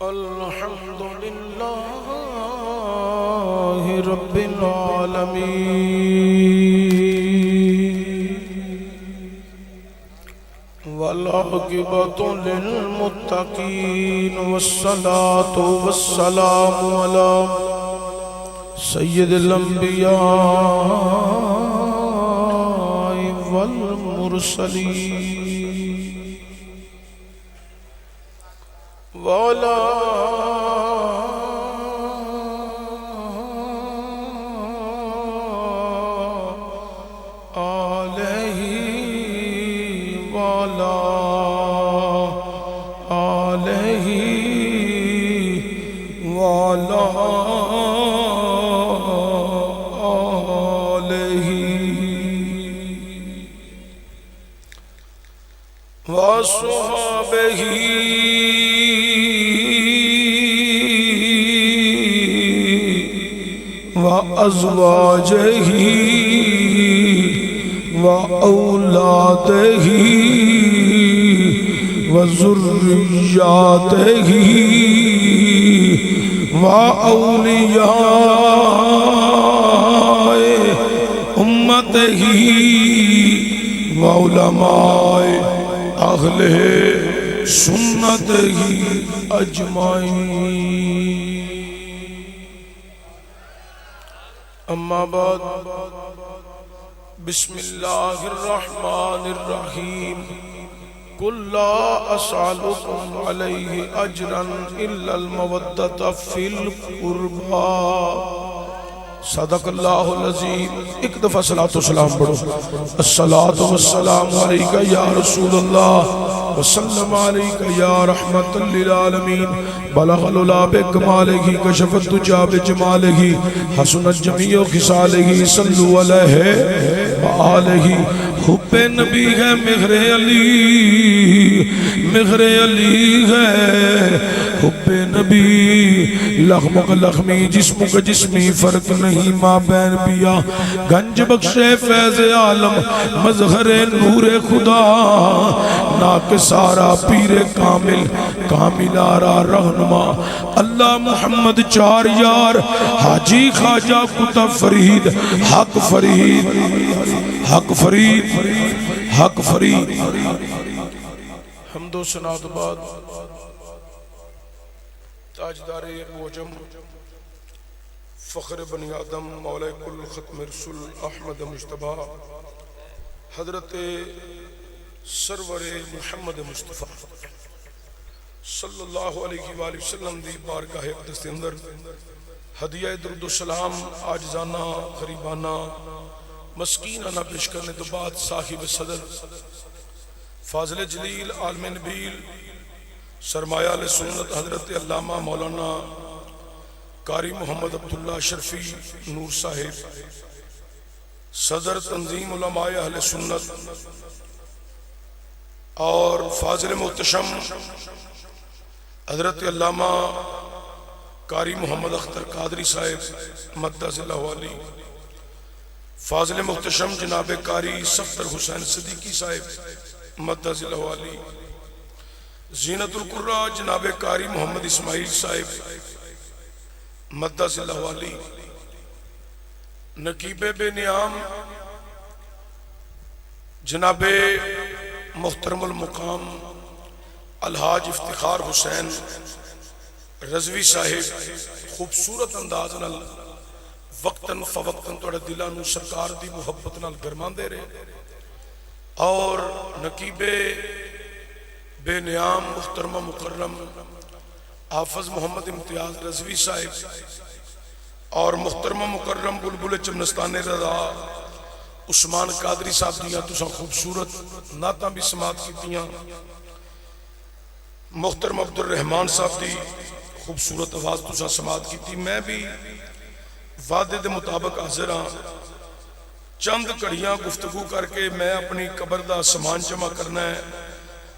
الحمد لله رب العالمين والعاقبة للمتقين والصلاة والسلام على سيد الأنبياء والمرسلين وعلى آله وعلى آله وعلى آله وصحبه وأزواجه وأولاده وذرياته وأولياء أمته وعلماء أهل سنته أجمعين. اما بعد بسم اللہ الرحمن الرحیم قل لا اسألکم علیہ اجرا الا المودۃ فی القربى. صدق اللہ العظیم. ایک دفعہ صلاۃ و سلام پڑھو. الصلاۃ والسلام علیکہ یا رسول اللہ وسلم علیکہ یا رحمت للعالمین. بلغ العلا بکمالہ کشف الدجی بجمالہ حسنت جمیع خصالہ صلو علیہ وآلہ. حب نبی ہے مہر علی، مہر علی ہے حب نبی. لخم کا لخمی جسم کا جسمی فرق نہیں ماں بین پیا. گنج بخشے فیض عالم مظہر نور خدا. ناک سارا پیر کامل کامل آرا رہنما. اللہ محمد چار یار حاجی خواجہ کتب فرید حق فرید حق فرید حق فرید. حمد و ثنا کے بعد تاجدار موجم فخر بنی آدم مولا کل ختم رسول احمد مجتبی حضرت سرور محمد مصطفیٰ صلی اللہ علیہ وآلہ وسلم دی بارگاہ اقدس کے اندر ہدیہ درود و سلام عاجزانہ غریبانہ مسکینانہ پیش کرنے تو بعد صاحب صدر فاضل جلیل عالم نبیل سرمایہ علیہ سنت حضرت علامہ مولانا قاری محمد عبداللہ شرفی نور صاحب صدر تنظیم علماء اہل سنت اور فاضل محتشم حضرت علامہ قاری محمد اختر قادری صاحب مدد اللہ علی. فاضل محتشم جناب قاری صفدر حسین صدیقی صاحب مدد اللہ علی. زینت القرآ جناب قاری محمد اسماعیل صاحب مدد اللہ علی. نقیب بے نیام جناب محترم المقام الحاج افتخار حسین رضوی صاحب خوبصورت انداز نال وقتاً فوقتاً توڑے دلانو سرکار دی محبت نال گرمان دے رہے. اور نقیب بے نیام محترم مکرم حافظ محمد امتیاز رضوی صاحب اور محترم مکرم بلبل چمنستان رضا عثمان قادری صاحب دیاں تساں خوبصورت نعتاں بھی سماعت کیتیاں. محترم عبد الرحمن صاحب دی خوبصورت آواز تساں سماعت کیتی. میں بھی وعدے دے مطابق حاضر ہاں. چند کڑیاں گفتگو کر کے میں اپنی قبر دا سامان جمع کرنا ہے.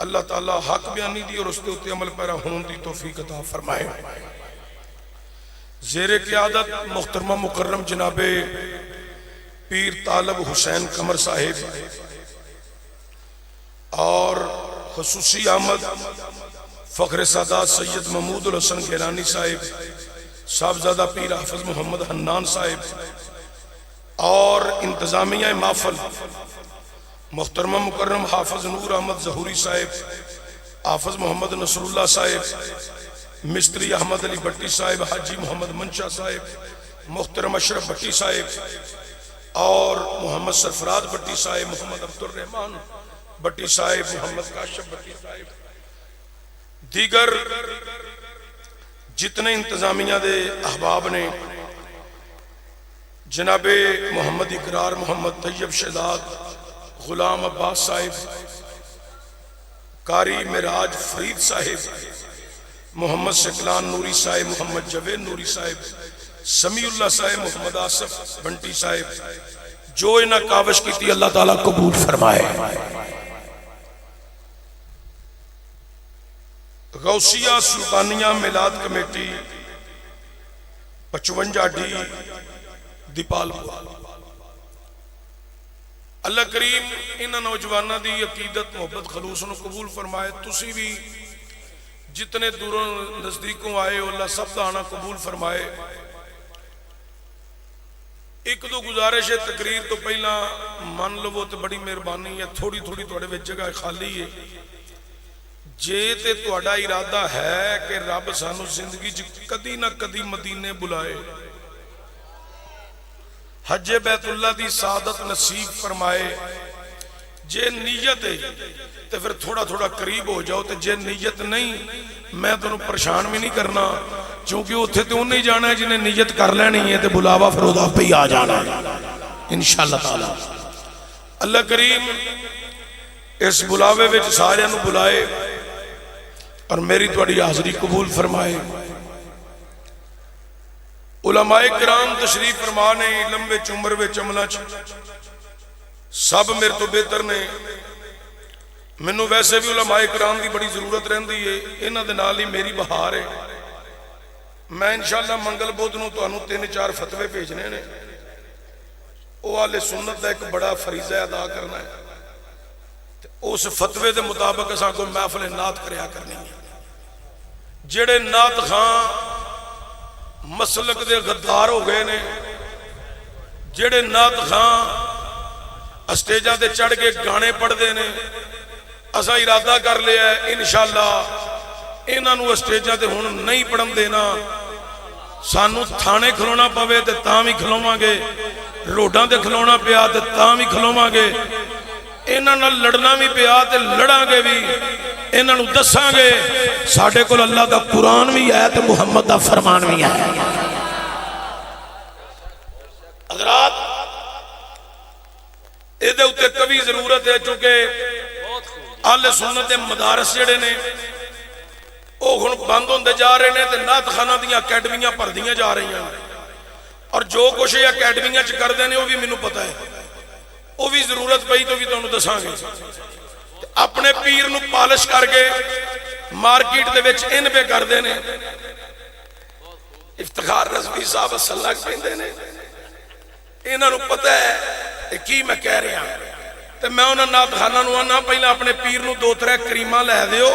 اللہ تعالیٰ حق بیانی دی اور اس کے اتے عمل پیرا ہون دی توفیق عطا فرمائے. زیر قیادت محترمہ مکرم جناب پیر طالب حسین قمر صاحب اور خصوصی آمد فخر سادات سید محمود الحسن گیلانی صاحب، صاحبزادہ پیر حافظ محمد حنان صاحب اور انتظامیہ محفل محترمہ مکرم حافظ نور احمد ظہوری صاحب، حافظ محمد نصر اللہ صاحب، مستری احمد علی بٹی صاحب، حاجی محمد منشا صاحب، محترم اشرف بٹی صاحب اور محمد سرفراز بٹی صاحب، محمد عبد الرحمن بٹی صاحب، محمد کاشف بٹی صاحب، دیگر جتنے انتظامیہ دے احباب نے، جناب محمد اقرار محمد طیب شہزاد، غلام عباس صاحب، قاری معراج فرید صاحب، محمد سکلان نوری صاحب، محمد جوید نوری صاحب، سمیع اللہ صاحب، محمد آصف بنٹی صاحب، جو انہیں کاوش کی تھی اللہ تعالیٰ قبول فرمائے۔ غوثیہ سلطانیہ میلاد کمیٹی 55 ڈی دیپال پور، اللہ کریم انہاں نوجوانہ دی عقیدت محبت خلوص نو قبول فرمائے۔ تسی بھی جتنے دوروں نزدیکوں آئے ہو اللہ سب دا آنا قبول فرمائے۔ ایک دو گزارش ہے تقریر تو پہلا مان لو تو بڑی مہربانی ہے، تھوڑی تھوڑی تھوڑے وچ جگہ خالی ہے۔ جے تے تہاڈا ارادہ ہے کہ رب سانو زندگی کدی نہ کدی مدینے بلائے، حج بیت اللہ دی سعادت نصیب فرمائے، جے نیت ہے تو پھر تھوڑا تھوڑا قریب ہو جاؤ، تو جے نیت نہیں میں تمہیں پریشان بھی نہیں کرنا، چونکہ اتنے تو انہیں جانا ہے جنہیں نیت کر لینی ہے، تو بلاوا پھر ادا پہ ہی آ جانا ہے انشاءاللہ تعالی۔ اللہ کریم اس بلاوے وچ سارے نو بلائے اور میری تواڈی حاضری قبول فرمائے۔ علماء کرام تشریف فرما نے، علم وچ عمر وچ عملہ سب میرے تو بہتر نے۔ مینوں ویسے بھی علماء کرام دی بڑی ضرورت رہندی ہے، انہاں دے نال ہی میری بہار ہے۔ میں انشاءاللہ منگل بدھ نوں تانوں 3-4 فتوے بھیجنے نے، او اہل سنت دا ایک بڑا فریضہ ادا کرنا ہے، اس فتوے دے مطابق اساں کو محفل نعت کریا کرنی ہے۔ جڑے نعت خان مسلک دے غدار ہو گئے نے، جڑے نعت خان اسٹیجاں تے چڑھ کے گانے پڑھ دے نے، اسا ارادہ کر لیا ہے انشاءاللہ انہاں نو اسٹیجاں تے ہن نہیں پڑھن دینا، سانو تھانے کھلونا پوے تے تاں وی کھلوواں گے، روڈاں تے کھلونا پیا تے تاں وی کھلوواں گے، انہاں نال لڑنا بھی پیا تے لڑاں گے بھی، انہاں نو دساں گے ساڈے کول اللہ دا قرآن بھی ہے تے محمد دا فرمان بھی ہے۔ حضرات اے دے اوتے کبھی ضرورت ہے، چونکہ اہل سنت دے مدارس جڑے نے او ہن بند ہوندے جا رہے نے تے نعت خانہ دیاں اکیڈمیاں بھردیاں جا رہی ہیں، اور جو کچھ یہ اکیڈمیاں چ کردے نے وہ بھی مینوں پتہ ہے، وہ بھی ضرورت پئی تو بھی تانوں دساں گے۔ اپنے پیر نو پالش کر کے مارکیٹ دے وچ ان پہ کردے نے، افتخار رضوی صاحب سلک پیندے نے، انہاں نو پتہ ہے کی میں کہہ رہا ہوں، تے میں انہاں نعت خانہ نو آنا پہلا اپنے پیر نو 2-3 کریماں لے دیو،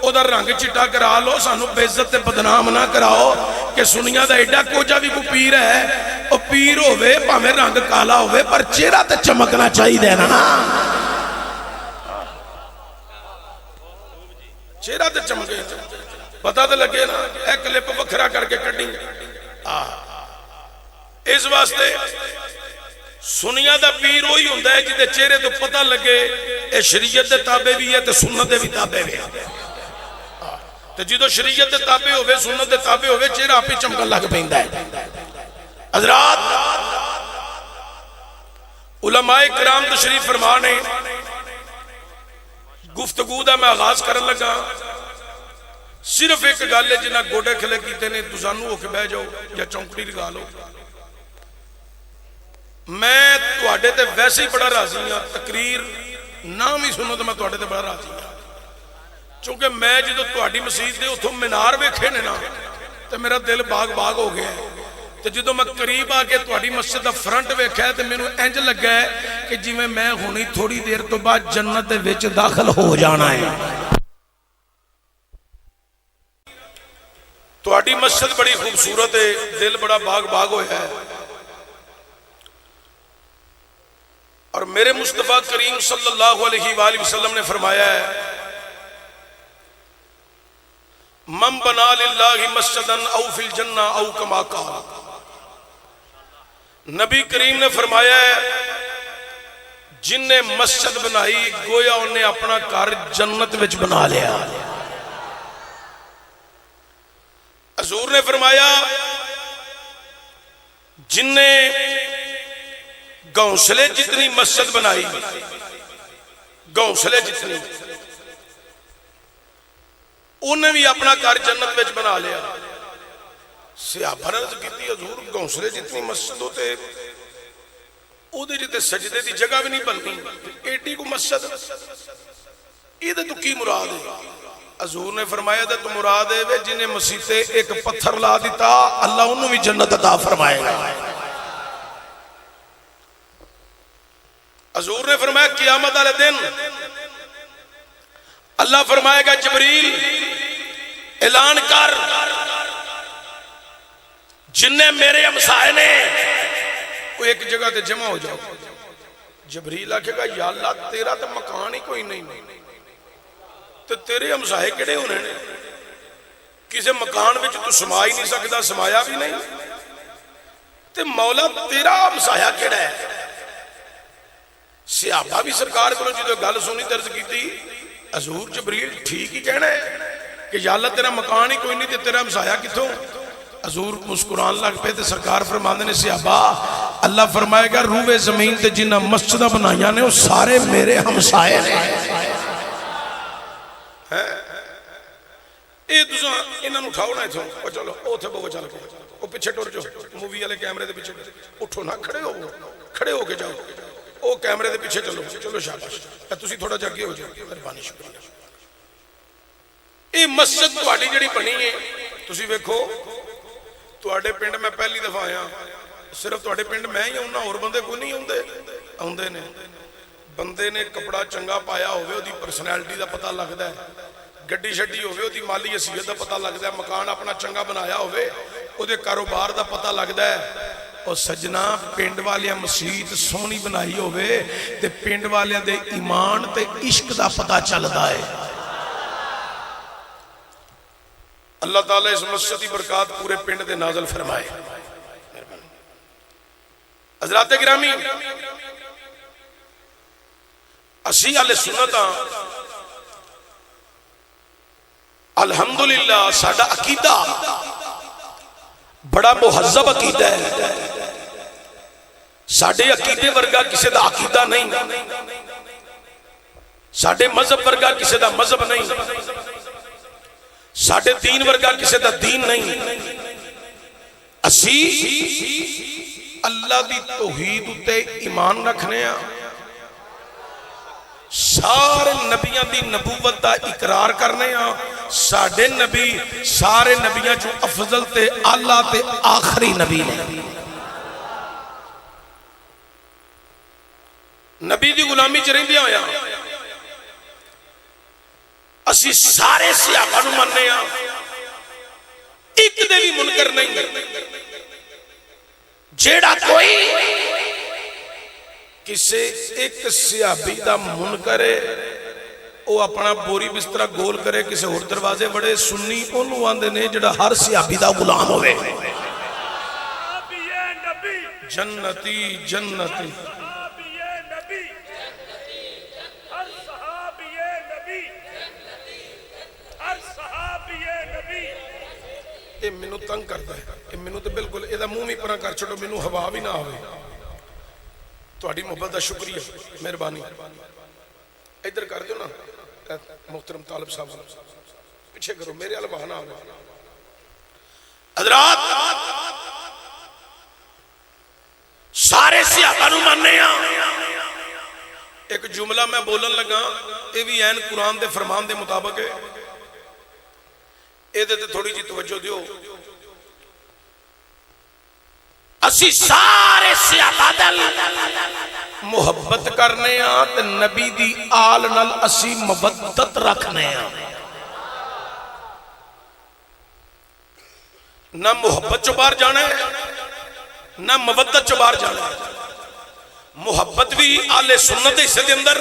ادھر رنگ چٹا کرا لو، سانو بے عزت تے بدنام نہ کراؤ کہ سنیا دا ایڈا کوجا بھی کو پیر ہے، او پیر ہوئے پاویں رنگ کالا ہوئے پر چہرہ تے چمکنا چاہیے دینا، چہرہ تے چمکے پتہ تے لگے نا، اے کلپ وکھرا کر کے کڈی۔ اس واسطے سنیا دا پیر وہی ہوندا ہے جدے چہرے تو پتہ لگے اے شریعت دے تابع بھی ہے تے سنت دے بھی تابع بھی ہے، تے جدو شریعت دے تابع ہوئے سنت دے تابع ہوئے چہرہ آپ ہی چمکن لگ پیندا ہے۔ حضرات علماء کرام تشریف فرما نے، گفتگو دا میں آغاز کرن لگا، صرف ایک گل ہے جنہاں گوڑے کھلے کیتے نے دوزانو ہو کے بہ جاؤ یا چونکڑی لگا لو، میں تواڈے تے ویسے ہی بڑا راضی ہاں، تقریر نام ہی سنو تو میں تواڈے تے بڑا راضی ہاں، چونکہ میں جدو تواڈی مسجد دے اتھوں مینار ویکھے نے نا تے میرا دل باغ باغ ہو گیا ہے، تے جدو میں قریب آ کے تواڈی مسجد دا فرنٹ ویکھیا ہے تے مینوں انج لگا ہے کہ جویں میں ہونی تھوڑی دیر تو بعد جنت دے وچ داخل ہو جانا ہے۔ تہاڈی مسجد بڑی خوبصورت ہے، دل بڑا باغ باغ ہویا ہے، اور میرے مصطفیٰ کریم صلی اللہ علیہ وآلہ وسلم نے فرمایا ہے من بنا للہ مسجدا او فی الجنہ او کما قال، نبی کریم نے فرمایا ہے جن نے مسجد بنائی گویا انہیں اپنا گھر جنت وچ بنا لیا۔ حضور نے فرمایا جن نے گونسلے جتنی مسجد بنائی، گونسلے جتنی، انہیں بھی اپنا گھر جنت وچ بنا لیا۔ صحابہ نے عرض کیتی حضور گونسلے جتنی مسجد ہوتے او دے جتے سجدے دی جگہ بھی نہیں بنتی، ایڈی کو مسجد یہ تو کی مراد ہے؟ حضور نے فرمایا تو مراد ہے جنہیں مسیح تے ایک پتھر لا دیتا اللہ انہوں بھی جنت عطا فرمائے گا۔ حضور نے فرمایا قیامت والے دن اللہ فرمائے گا جبریل اعلان کر جنہیں میرے ہمسائے نے وہ ایک جگہ تے جمع ہو جاؤ۔ جبریل آکھے گا یا اللہ تیرا تو مکان ہی کوئی نہیں، تو تیرے ہمسائے کیڑے ہونے نے؟ کسی مکان وچ تو سما ہی نہیں سکتا، سمایا بھی نہیں، تے مولا تیرا ہمسایا کیڑا ہے؟ صحابہ بھی سرکار کو جو گل سنی درج کی تھی حضور جبریل ٹھیک ہی کہنا ہے کہ یا اللہ تیرا مکان ہی کوئی نہیں تے تیرا ہمسایا کتوں؟ حضور مسکران لگ پہ تے سرکار فرماندے نے صحابہ اللہ فرمائے گا روئے زمین تے جنہ مسجدہ بنائیاں نے وہ سارے میرے ہمسائے نے۔ اے دوسرا انہاں نوں اٹھاؤ نہ ایتھوں، او چلو اوتھے بہو چل کے او پیچھے ٹر جاؤ، مووی والے کیمرے دے پیچھے اٹھو نہ، کھڑے ہو کے جاؤ، او کیمرے دے پیچھے چلو، چلو شاباش، تسی تھوڑا جا اگے ہو جاؤ، مہربانی شکریہ۔ اے مسجد تہاڈی جڑی بنی ہے تسی ویکھو تہاڈے پنڈ میں پہلی دفعہ آیا، صرف تہاڈے پنڈ میں ہی آنا، اور بندے کوئی نہیں آندے نے۔ بندے نے کپڑا چنگا پایا ہوئے وہ دی پرسنالٹی دا پتہ لگدا ہے، گڈی شڈی ہوئے وہ دی مالی حیثیت دا پتہ لگدا ہے، مکان اپنا چنگا بنایا ہوئے وہ دے کاروبار دا پتہ لگدا ہے۔ اور سجنا پنڈ والیاں مسجد سونی بنائی ہوئے تے پنڈ والیاں دے ایمان تے عشق دا پتہ چلدا ہے۔ اللہ تعالیٰ اس مسجد کی برکات پورے پنڈ دے نازل فرمائے۔ حضرات گرامی اسی اہل سنت ہاں، الحمدللہ ساڈا عقیدہ بڑا مہذب عقیدہ ہے، ساڈے عقیدے ورگا کسی دا عقیدہ نہیں، ساڈے مذہب ورگا کسی دا مذہب نہیں، ساڈے دین ورگا کسی دا دین نہیں۔ اسی اللہ دی توحید تے ایمان رکھنے ہاں، سارے نبیاں دی نبوت دا اقرار کرنے ہاں، ساڈے نبی سارے نبیاں جو افضل تے اعلیٰ تے آخری نبی نے۔ نبی دی غلامی چ رہندیاں ہویا اسی سارے صحابہ نو مننے ہاں، ایک دے بھی منکر نہیں، جیڑا کوئی کسے ایک صحابی دا منکر ہے وہ اپنا بوری بسترہ گول کرے کسے اور دروازے بڑے سنی انہوں آندے نے جڑا ہر صحابی دا غلام ہوئے۔ جنتی جنتی یہ مینوں تنگ کرتا ہے، یہ مینوں تو بالکل یہ منہ بھی پرا کر چھوڑو، مینوں ہوا بھی نہ ہوئے۔ تہاڈی محبت دا شکریہ، مہربانی ادھر کر دیو نا محترم طالب صاحب، پیچھے کرو میرے علماء نہ ہوئے۔ حضرات سارے صحابہ نو ماننے ہاں، ایک جملہ میں بولن لگا یہ بھی این قرآن دے فرمان دے مطابق ہے، یہ تھوڑی جی توجہ دیو۔ اسی سارے صحابہ دل محبت کرنے ہاں تے نبی دی آل نال اسی مودت رکھنے ہاں۔ نہ محبت چو باہر جانا ہے نہ مودت چو باہر جانا ہے. محبت بھی اہل سنت دے حصے دے اندر،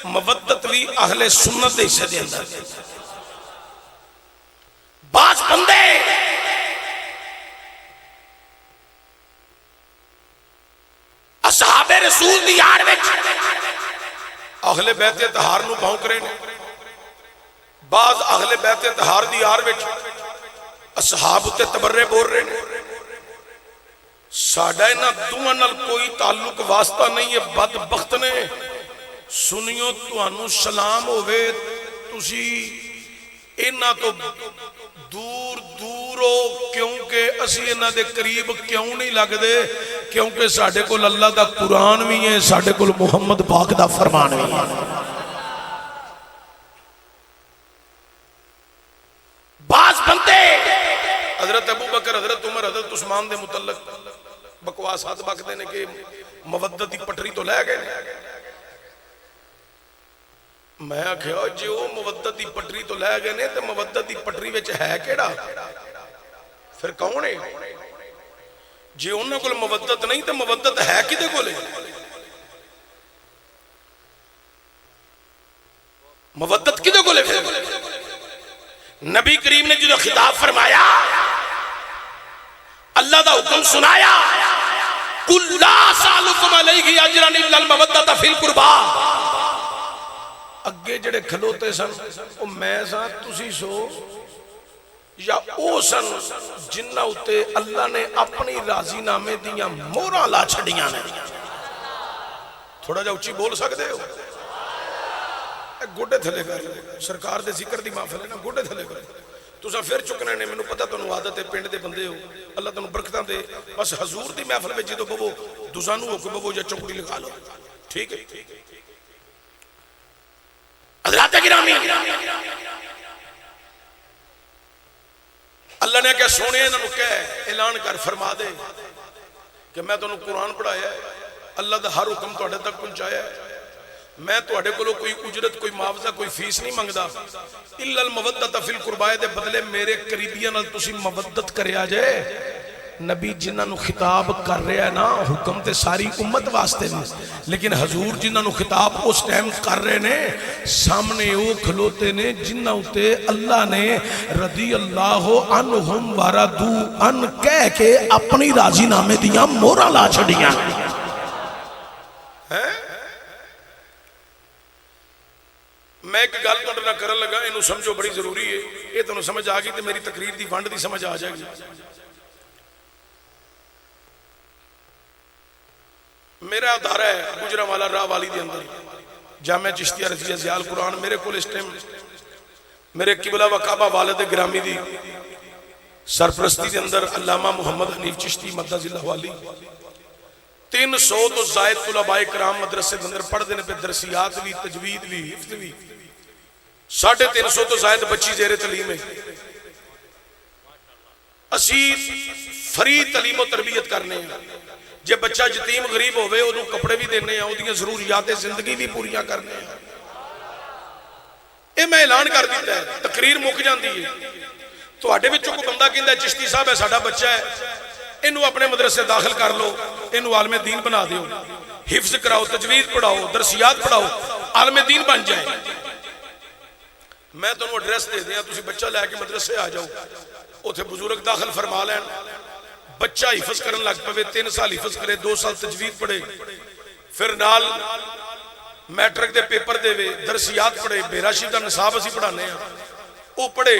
مودت بھی اہل سنت دے حصے دے اندر. بعض بندے اصحاب رسول دی یار وچ اہل بیت اطہار نو بھونک رہے ہیں، بعض اہل بیت اطہار دی یار وچ اصحاب تے تبرے بول رہے ہیں. ساڈا انہاں دوواں نال کوئی تعلق واسطہ نہیں ہے. بدبخت نے سنیو تانوں سلام ہوے تسی انہاں تو دور دور ہو، کیونکہ اسی انہاں دے قریب کیوں نہیں لگدے؟ کیونکہ ساڈے کول اللہ دا قرآن بھی ہے، ساڈے کول محمد پاک دا فرمان بھی ہے. بعض بندے حضرت ابو بکر، حضرت عمر، حضرت عثمان دے متعلق بکواسات بکدے نے کہ مودت دی پٹری تو لے گئے. میں آکھیا جی وہ مودت دی پٹری تو لے گئے نے تے مودت دی پٹری وچ ہے کیڑا؟ پھر کون ہے؟ جی انہاں کول مودت نہیں تے مودت ہے کدے کول؟ مودت کدے کول ہے؟ نبی کریم نے جو خطاب فرمایا، اللہ دا حکم سنایا، قُلْ لَا أَسْأَلُكُمْ عَلَيْهِ أَجْرًا إِلَّا الْمَوَدَّةَ فِي الْقُرْبَى. اگے جڑے کھلوتے سن او میں سا تسی سو یا او سن جنہ اتے اللہ نے اپنی راضی نامے دیاں مورا لا چھڑیاں نے. تھوڑا جا اچھی بول سکتے ہو؟ گوڑے تھلے کر سرکار دے ذکر دی محفل ہے نا، گوڑے تھلے کر تساں پھر چکنے نے. مینوں پتہ تانوں عادت ہے، پنڈ دے بندے ہو، اللہ تانوں برکتاں دے. بس حضور دی محفل وچ جدوں بوو دوزانو ہو کے بوو یا چوکڑی لگا لو، ٹھیک ہے؟ حضرات گرامی، اللہ نے کہا سونے انہوں کہہ اعلان کر فرما دے کہ میں تانوں قرآن پڑھایا ہے، اللہ دا ہر حکم تواڈے تک پہنچایا ہے. میں تواڈے کولوں کوئی اجرت، کوئی معاوضہ، کوئی فیس نہیں منگدا. الا المودۃ فی القربى دے بدلے میرے قریبیاں نال تسی مودت کریا جے. نبی جنہاں نو خطاب کر رہا ہے نا، حکم تے ساری امت واسطے نہیں، لیکن حضور جنہاں نو خطاب اس ٹائم کر رہے نے سامنے وہ کھلوتے نے جنہاں اتے اللہ نے رضی اللہ عنہم ورضوا عنہ کہہ کے اپنی راضی نامے دیاں مورا لا چھڑیاں. میں ایک گل تہاڈے نال کرن لگا، اینو سمجھو بڑی ضروری ہے. یہ تانوں سمجھ آ گئی تے میری تقریر دی ونڈ دی سمجھ آ جائے گی. میرا ادارہ ہے گجرانوالا راہ والی دے اندر جامعہ چشتیہ رضیہ زیال قرآن. میرے کو اس ٹائم میرے قبلہ و کعبہ والد گرامی دی سرپرستی دے اندر علامہ محمد حنیف چشتی مدد اللہ والی 300 تو زائد طلباء کرام مدرسے دے اندر پڑھ دینے پہ درسیات بھی، تجوید بھی، حفظ بھی. 350 تو زائد بچی زیر تعلیم ہے. اسی فری تعلیم و تربیت کرنے ہیں. جے بچہ یتیم غریب ہوئے انہوں کپڑے بھی دینے ہیں، انہوں ضروریات زندگی بھی پوریاں کرنے ہیں. اے میں اعلان کر دیتا ہے، تقریر مک جاندی ہے. تو آٹے بھی چکو بندہ کہندہ ہے چشتی صاحب ہے ساڑھا بچہ ہے، انہوں اپنے مدرسے داخل کر لو، انہوں عالم دین بنا دیو، حفظ کراؤ، تجوید پڑھاؤ، درسیات پڑھاؤ، عالم دین بن جائے. میں تو انہوں ایڈریس دے دیا، تسی بچہ لے کے مدرسے آ جاؤ، اوتھے بزرگ داخل فرما لین. بچہ حفظ کرن لگ پوے، 3 سال حفظ کرے، 2 سال تجوید پڑھے، پھر نال میٹرک دے پیپر دے وے، درسیات پڑھے، بیرا شریف دا نصاب اسی پڑھانے ہیں، او پڑھے،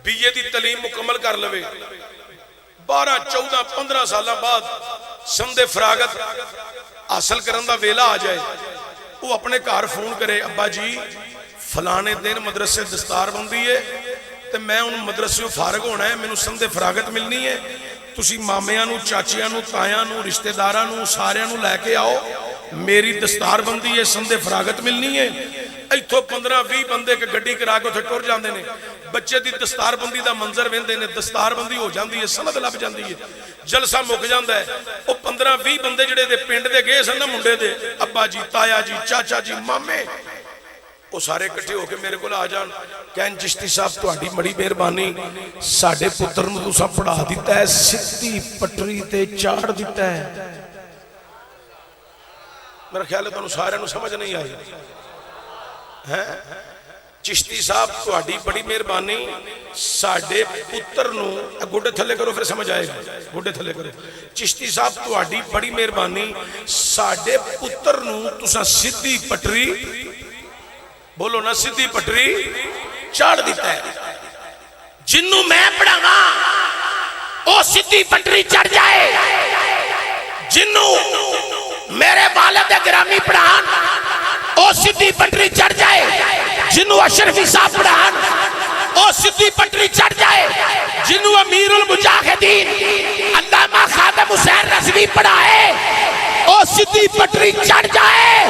بی اے دی تعلیم مکمل کر لوے. 12 14 15 سالہ بعد سمد فراغت حاصل کرن دا ویلا آ جائے، وہ اپنے گھر فون کرے، ابا جی فلانے دن مدرسے دستار بندی ہے تے میں ان مدرسے فارغ ہونا ہے، میں نے سمد فراغت ملنی ہے، تسی مامیاں نو، چاچیاں نو، تایاں نو، رشتہ داراں نو، ساریاں نو لے کے آؤ، میری دستار بندی ہے، سمد فراغت ملنی ہے. ایتھوں 15-20 بندے کے گڈی کرا کے اتھے ٹر جاندے نے. بچے دی دستار بندی دا منظر ویندے نے، دستار بندی ہو جاندی ہے، سند لب جاندی ہے، جلسہ مک جاندا ہے. او 15-20 بندے جڑے دے پنڈ دے گئے سن نا منڈے دے، ابا جی، تایا جی، چاچا جی، مامے، وہ سارے کٹھے ہو کے میرے کو آ جان کہن چشتی صاحب تہاڈی بڑی مہربانی ساڈے پتر نوں تساں پڑھا دیتا ہے سیدھی پٹری تے چاڑ دیتا ہے میرا خیال ہے تانوں سارے نوں سمجھ نہیں آئی چشتی صاحب تہاڈی بڑی مہربانی ساڈے پتر نوں گوڈے تھلے کرو پھر سمجھ آئے گا گوڈے تھلے کرو چشتی صاحب تہاڈی بڑی مہربانی ساڈے پتر نوں تساں سیدھی پٹری بولو نا سیدھی پٹری چاڑ دیتا ہے جنوں میں پڑھاواں او سیدھی پٹری چڑھ جائے جنوں میرے والد گرامی پڑھان او سیدھی پٹری چڑھ جائے جنوں اشرفی صاحب پڑھان او سیدھی پٹری چڑھ جائے جنوں امیر المجاہدین علامہ خادم حسین رضوی پڑھائے او سیدھی پٹری چڑھ جائے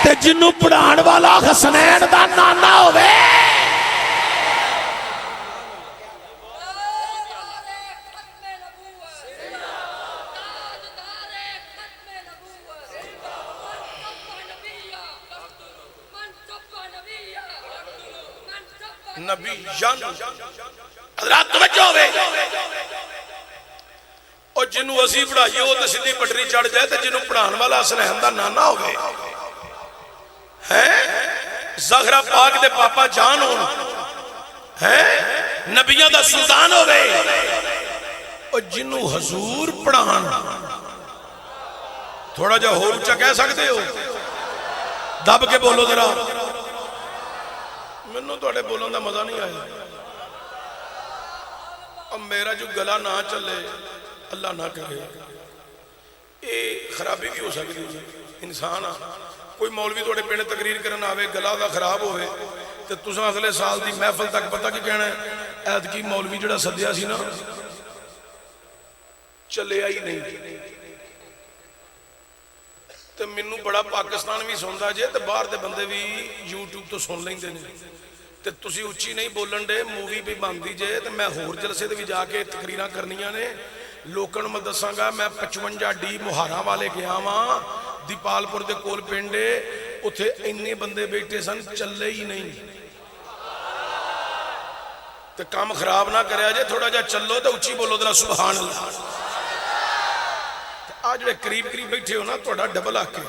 تے جنوں پڑھان والا حسنین دا نانا ہوئے نبی جان حضرات توجہ ہوئے اور جنہوں وزی پڑھائیے ہو تو سیدھی پٹری چڑھ جائے تو جنہوں پڑھان والا حسنین دا نانا ہوئے زہرہ پاک دے پاپا جان ہو نبیوں دا سلطان ہوئے اور جنہوں حضور پڑھان تھوڑا جا ہو اچھا کہہ سکتے ہو دب کے بولو ذرا منوں تو اٹھے بولوں دا مزہ نہیں آیا اب میرا جو گلا نہ چلے اللہ نہ کرے یہ خرابی بھی ہو سکتی ہے انسان کوئی مولوی توڑے پینے تقریر کرنا آوے گلا دا خراب ہوئے تو تساں اگلے سال دی محفل تک پتہ کی کہنا ہے ایت کی مولوی جڑا صدیہ سی نا چلے آئی نہیں تو منوں بڑا پاکستان بھی سندا جے تو باہر دے بندے بھی یوٹیوب تو سن لیں دے تے تسی اچھی نہیں بولن دے مووی بھی باندھی جے تے میں ہور جلسے دے بھی جا کے تقریراں کرنیاں نے لوکن میں دساں گا میں 55 ڈی مہاراں والے گیا ہاں دیپال پور دے کول پنڈے اتھے اننے بندے بیٹھے سن چلے ہی نہیں تے کام خراب نہ کریا جے تھوڑا جا چلو تے اچھی بولو ذرا سبحان اللہ آج جڑے قریب قریب بیٹھے ہو نا تھوڑا ڈبل آ کے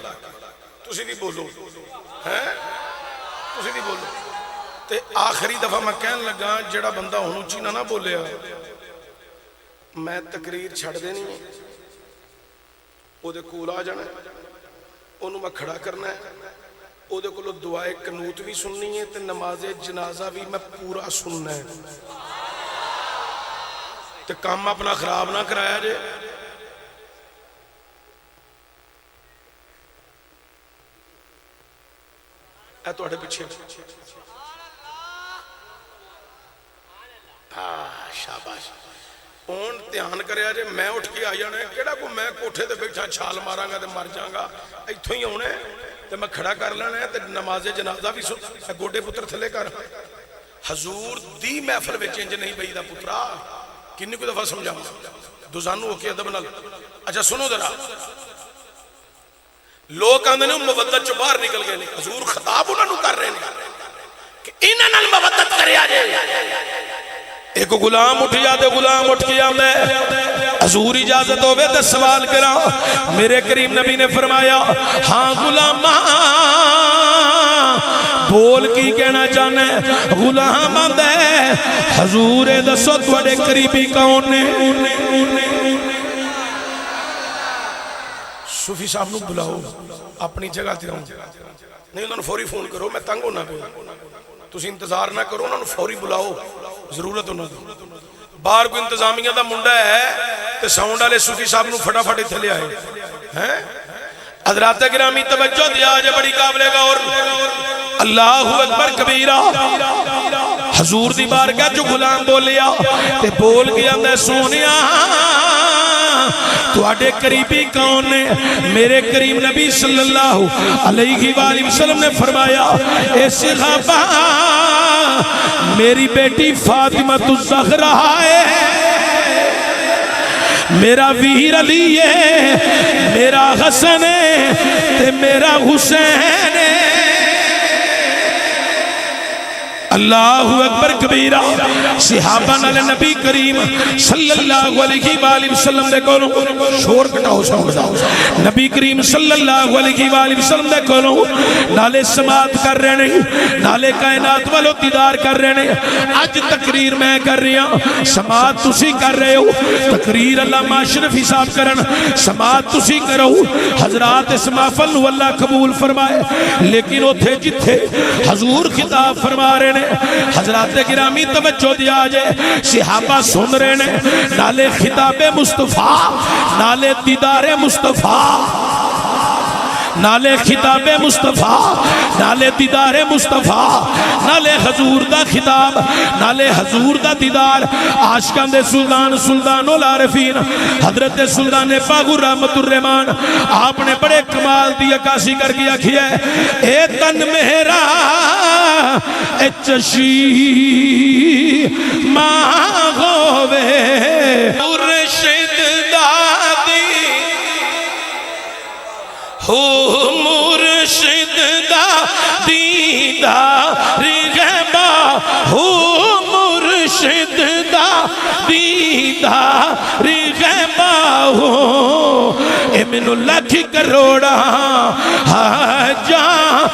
تسی بھی بولو تسی بھی بولو تے آخری دفعہ میں کہن لگا جڑا بندہ ہن اچھی نہ بولیا میں تقریر چھڑ دینی ہے او دے کول آ جانا انہوں میں کھڑا کرنا ہے او دے کولو دعائے قنوت بھی سننی ہے تے نماز جنازہ بھی میں پورا سننا ہے تے کام اپنا خراب نہ کرایا جے اے تو اٹھے پچھے شاباش اون تیان کریا جے میں اٹھ کے آئی جانا ہے کیڑا کو میں کوٹھے تے بیٹھا چھال ماراں گا تے مر جاں گا ایتھوں ہی ہونے تے میں کھڑا کر لینا ہے تے نماز جنازہ بھی سن گوڈے پتر تھلے کر حضور دی محفل وچ انج نہیں بئی دا پترا کنی کو دفعہ سمجھاواں دوزانو ہو کے ادب نال اچھا سنو ذرا لوگ آندے نے مودت چ باہر نکل گئے نے حضور خطاب انہاں نوں کر رہے ہیں کہ انہاں نال مودت کریا جے ایک غلام اٹھ جاتے غلام اٹھ کے آمدے حضور اجازت ہوئے تو سوال کرا میرے کریم نبی نے فرمایا ہاں غلام بول کی کہنا چاہنے غلام آمدے حضور دسو توڑے قریبی کون نے صوفی صاحب نو بلاؤ اپنی جگہ تے رہوں نہیں انہوں نے فوری فون کرو میں تنگ ہونا پہ تسی انتظار نہ کرو انہوں نے فوری بلاؤ ضرورت ہونا دو باہر کوئی انتظامیہ دا منڈا ہے تے ساؤنڈ والے صوفی صاحب نو پھٹا پھٹے تھلے آئے ہیں حضرات گرامی توجہ دیا آج بڑی قابل غور اللہ اکبر کبیرہ حضور دی بارگاہ جو غلام بولیا تے بول گیا میں سونیا تو آڈے قریبی کون نے میرے کریم نبی صلی اللہ علیہ وآلہ وسلم نے فرمایا اے صحابہ میری بیٹی فاطمہ الزہرا ہے میرا ویر علی ہے میرا حسن ہے تے میرا حسین ہے اللہ اکبر کبیرہ صحابہ نال نبی کریم صلی اللہ علیہ وآلہ وسلم دے کولوں شور کٹاؤ ساؤنڈ نبی کریم صلی اللہ علیہ وآلہ وسلم دے کولوں نالے سماعت کر رہے ہیں نالے کائنات والو دیدار کر رہے ہیں اج تقریر میں کر رہی ہوں سماعت تسی کر رہے ہو تقریر اللہ معاشرف حساب کرن سماعت تسی کرو حضرات اس محفل نو اللہ قبول فرمائے لیکن اتھے جتھے حضور خطاب فرما رہے ہیں حضرات گرامی توجہ دیا جائے صحابہ سن رہے ہیں نالے خطاب مصطفیٰ نالے دیدار مصطفیٰ نالے خطاب مصطفیٰ نالے دیدار مصطفیٰ نالے حضور دا خطاب نالے حضور دا دیدار عاشقان دے سلطان سلطان العارفین حضرت سلطان پاغور رحمت الرحمان آپ نے بڑے کمال دی عکاسی کر گیا کیا ہے اے تن میرا اے چشی ماں ہووے مرشد دادی ہو مرشد دا دیدار غیبا ہو مرشد دا دیدار غیبا ہو اے منو لکھ کروڑا جاں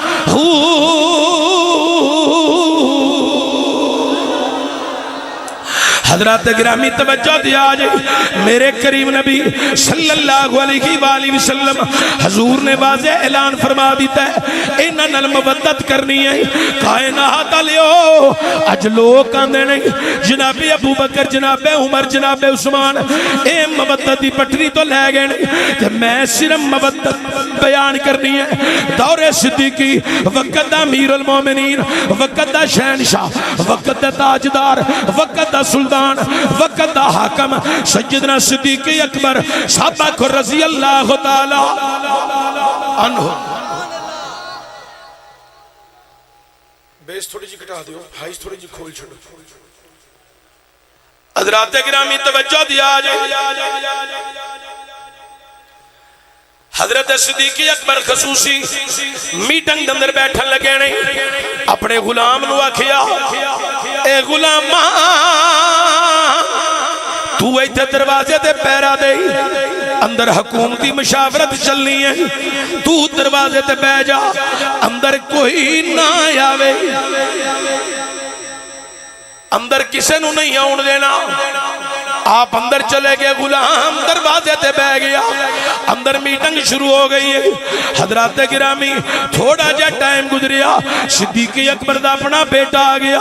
حضرات گرامی توجہ دیا جائے میرے کریم نبی صلی اللہ علیہ وآلہ وسلم حضور نے واضح اعلان فرما دیتا ہے انہاں نال مودت کرنی ہے کائنات لیو اج لوگ آندے نہیں جناب ابو بکر جناب عمر جناب عثمان اے مودت دی پٹری تو لے گئے نہیں کہ میں صرف مودت بیان کرنی ہے دور صدیقی وقت دا امیر المومنین وقت دا شہنشاہ وقت دا تاجدار وقت دا سلطان وقت دا حاکم سیدنا صدیق اکبر صحابہ رضی اللہ تعالی عنہ بیس تھوڑی جی کٹا دیو ہائیس تھوڑی جی کھول چھوڑو حضرات گرامی توجہ دیا جائے حضرت صدیق اکبر خصوصی میٹنگ دندر بیٹھن لگے نہیں اپنے غلام نو آکھیا اے غلام تو ایتھے دروازے دے پیرا دے اندر حکومتی مشاورت چلنی ہے تو دروازے تے بہ جا اندر کوئی نہ آوے اندر کسے نو نہیں آن دینا آپ اندر چلے گئے غلام دروازے تے بہ گیا اندر میٹنگ شروع ہو گئی ہے حضرات گرامی تھوڑا جا ٹائم گزریا صدیق اکبر دا اپنا بیٹا آ گیا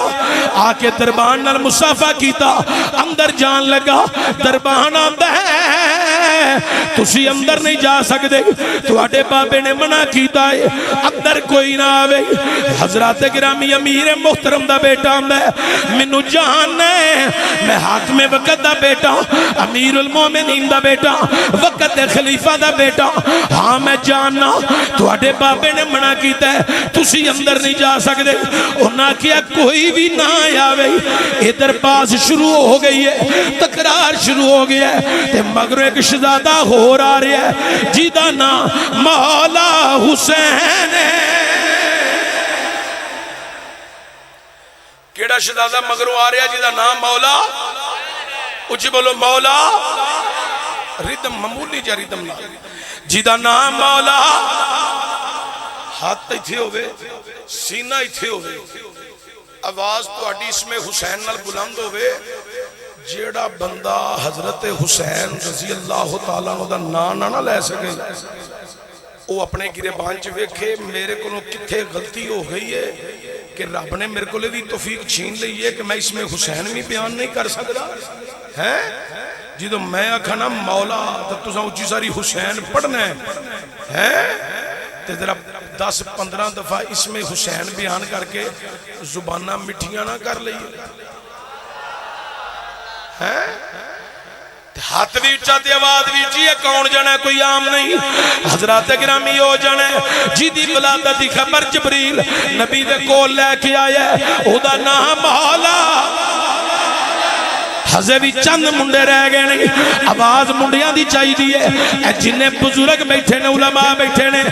آکے دربان نال مصافہ کیتا اندر جان لگا دربان آندہ ہے تسی اندر نہیں جا سکتے تو آٹے بابے نے منع کیتا ہے اندر کوئی نہ آوے حضرات گرامی امیر محترم دا بیٹا آندہ ہے منو جاننے میں حاکم وقت دا بیٹا امیر المومنین دا بیٹا وقت خلیفہ دا بیٹا ہاں میں جاننا تو آٹے بابے نے منع کیتا ہے تسی اندر نہیں جا سکتے انہاں کیا کوئی بھی نہ آوے ادھر پاس شروع ہو گئی ہے تقرار شروع ہو گیا ہے تے مگر ایک شہزادہ ہو رہا ہے جیدہ نام مولا حسین کیڑا شہزادہ مگروں آ رہا ہے جیدہ نام مولا اچھی بولو مولا ریدم معمولی جا ریدم نا جیدہ نام مولا ہاتھ تھی ہوئے سینہ تھی ہوئے آواز تو اڈی اس میں حسین نال بلند ہوئے جیڑا بندہ حضرت حسین رضی اللہ تعالیٰ عنہ دا نانا نہ لے سکے وہ اپنے گرے بانچ ویکھے میرے کو کتھے غلطی ہو گئی ہے کہ رب نے میرے کو لے بھی توفیق چھین لئی ہے کہ میں اس میں حسین بھی بیان نہیں کر سکتا ہے جی تو میں اکھانا مولا تب تو اچھی ساری حسین پڑھنا ہے تو ذرا 10-15 دفعہ اس میں حسین بیان کر کے زبانہ مٹھیاں نہ کر لئیے ہاتھ بھی اچھاتے آواز بھی اچھی ہے کون جانا ہے کوئی عام نہیں حضرات گرامی ہو جانا ہے جی دی ولادت دی خبر جبریل نبی دے کول لے کے آیا ہے او دا نام مولا ہزے بھی چند منڈے رہ گئے نہیں آواز منڈیاں دی چاہی دی ہے اے جنہیں بزرگ بیٹھے نے علماء بیٹھے نے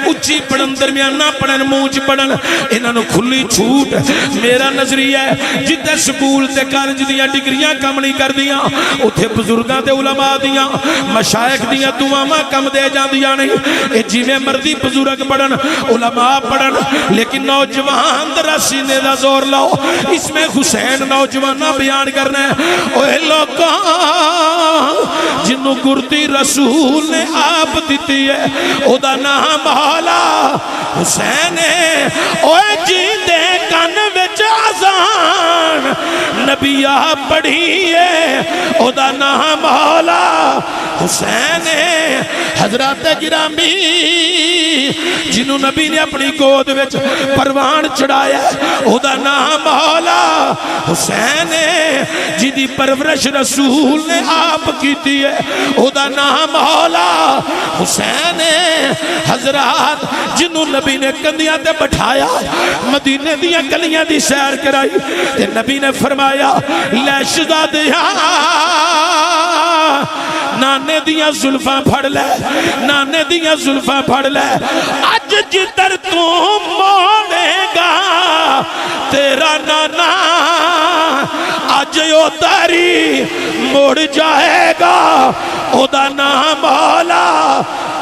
اچھی پڑھن درمیان نہ پڑھن موچ پڑھن انہوں کھلی چھوٹ میرا نظریہ ہے جتے سکول تے کالج دیاں ڈگریاں کم نہیں کر دیاں اتھے بزرگاں تے علماء دیاں مشائخ دیاں دعاواں کم دے جان دیاں نہیں اے جیویں مردی بزرگ پڑھن علماء پڑھن لیکن نوجوان درہ سینے دا زور لاؤ اس میں حسین نوجوانہ بیان کرنا ہے اوہ لوگاں جنہوں گردی رسول نے آپ دیتی ہے او دا نام مولا حسین ہے اوہ جیندے کن وچ آزان نبی آپ پڑھی ہے او دا نام مولا حسین ہے حضرات گرامی جنہوں نبی نے اپنی گود وچ پروان چڑھایا او دا نام مولا حسین ہے جدی پرورش رسول نے آپ کیتی ہے او دا نام مولا حسین ہے حضرات جنہوں نبی نے کندیاں تے بٹھایا مدینے دیاں گلیاں دی سیر کرائی تے نبی نے فرمایا لے شہزادیاں نانے دیاں زلفاں پھڑ لے نانے دیاں زلفاں پھڑ لے اج جدر تو موڑے گا تیرا نانا اج او تاری موڑ جائے گا او دا نام مولا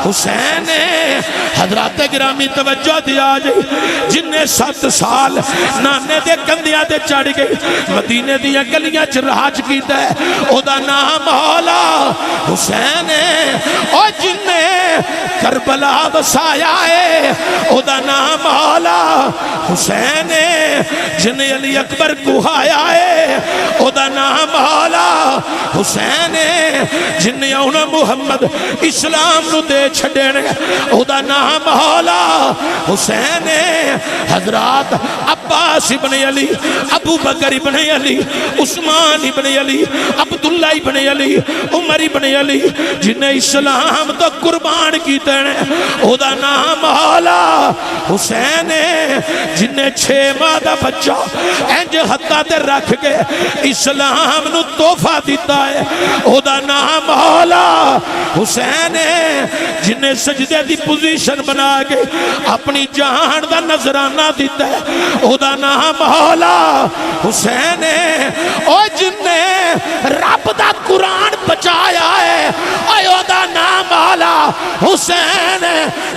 حسین حضرات گرامی توجہ دیا جائے جنہیں 7 سال نانے دے کندیاں دے چڑھ گئے مدینے دیا گلیاں چراج کیتا ہے او دا نام مولا حسین او جنہیں کربلا وسایا ہے او دا نام مولا حسین جنہیں علی اکبر کہایا ہے او دا نام مولا حسین جنہیں اونا محمد اسلام نو دے چھڑنے او دا نام مولا حسین حضرات عباس ابن علی ابو بکر ابن علی عثمان ابن علی عبداللہ ابن علی عمر ابن علی جنہیں اسلام تو قربان کی تینے او دا نام مولا حسین جنہیں 6 ماہ دا بچہ انج حتہ تے رکھ کے اسلام نو توفہ دیتا ہے او دا نام مولا حسین جنہیں سجدے دی پوزیشن بنا کے اپنی جان دا نظرانہ دیتا ہے او دا نام مولا حسین او جنہیں رب دا قرآن بچایا ہے او دا نام مولا حسین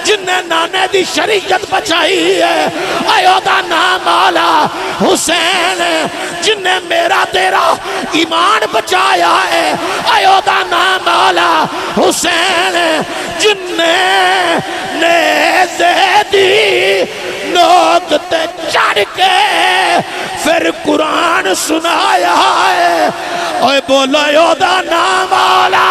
جنہیں نانے دی شریعت بچائی ہے او دا نام مولا حسین جنہیں میرا تیرا ایمان بچایا ہے او دا نام مولا حسین جنہیں نیزے دی نوک تے چڑھ کے پھر قرآن سنایا ہے اوہ بولو او دا نام مولا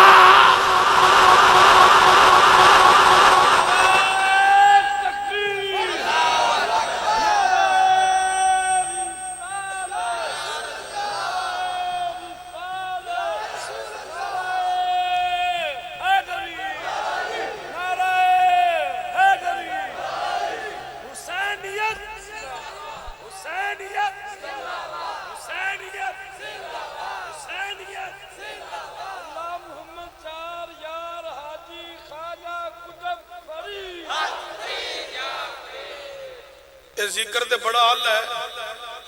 ذکر دے بڑا حل ہے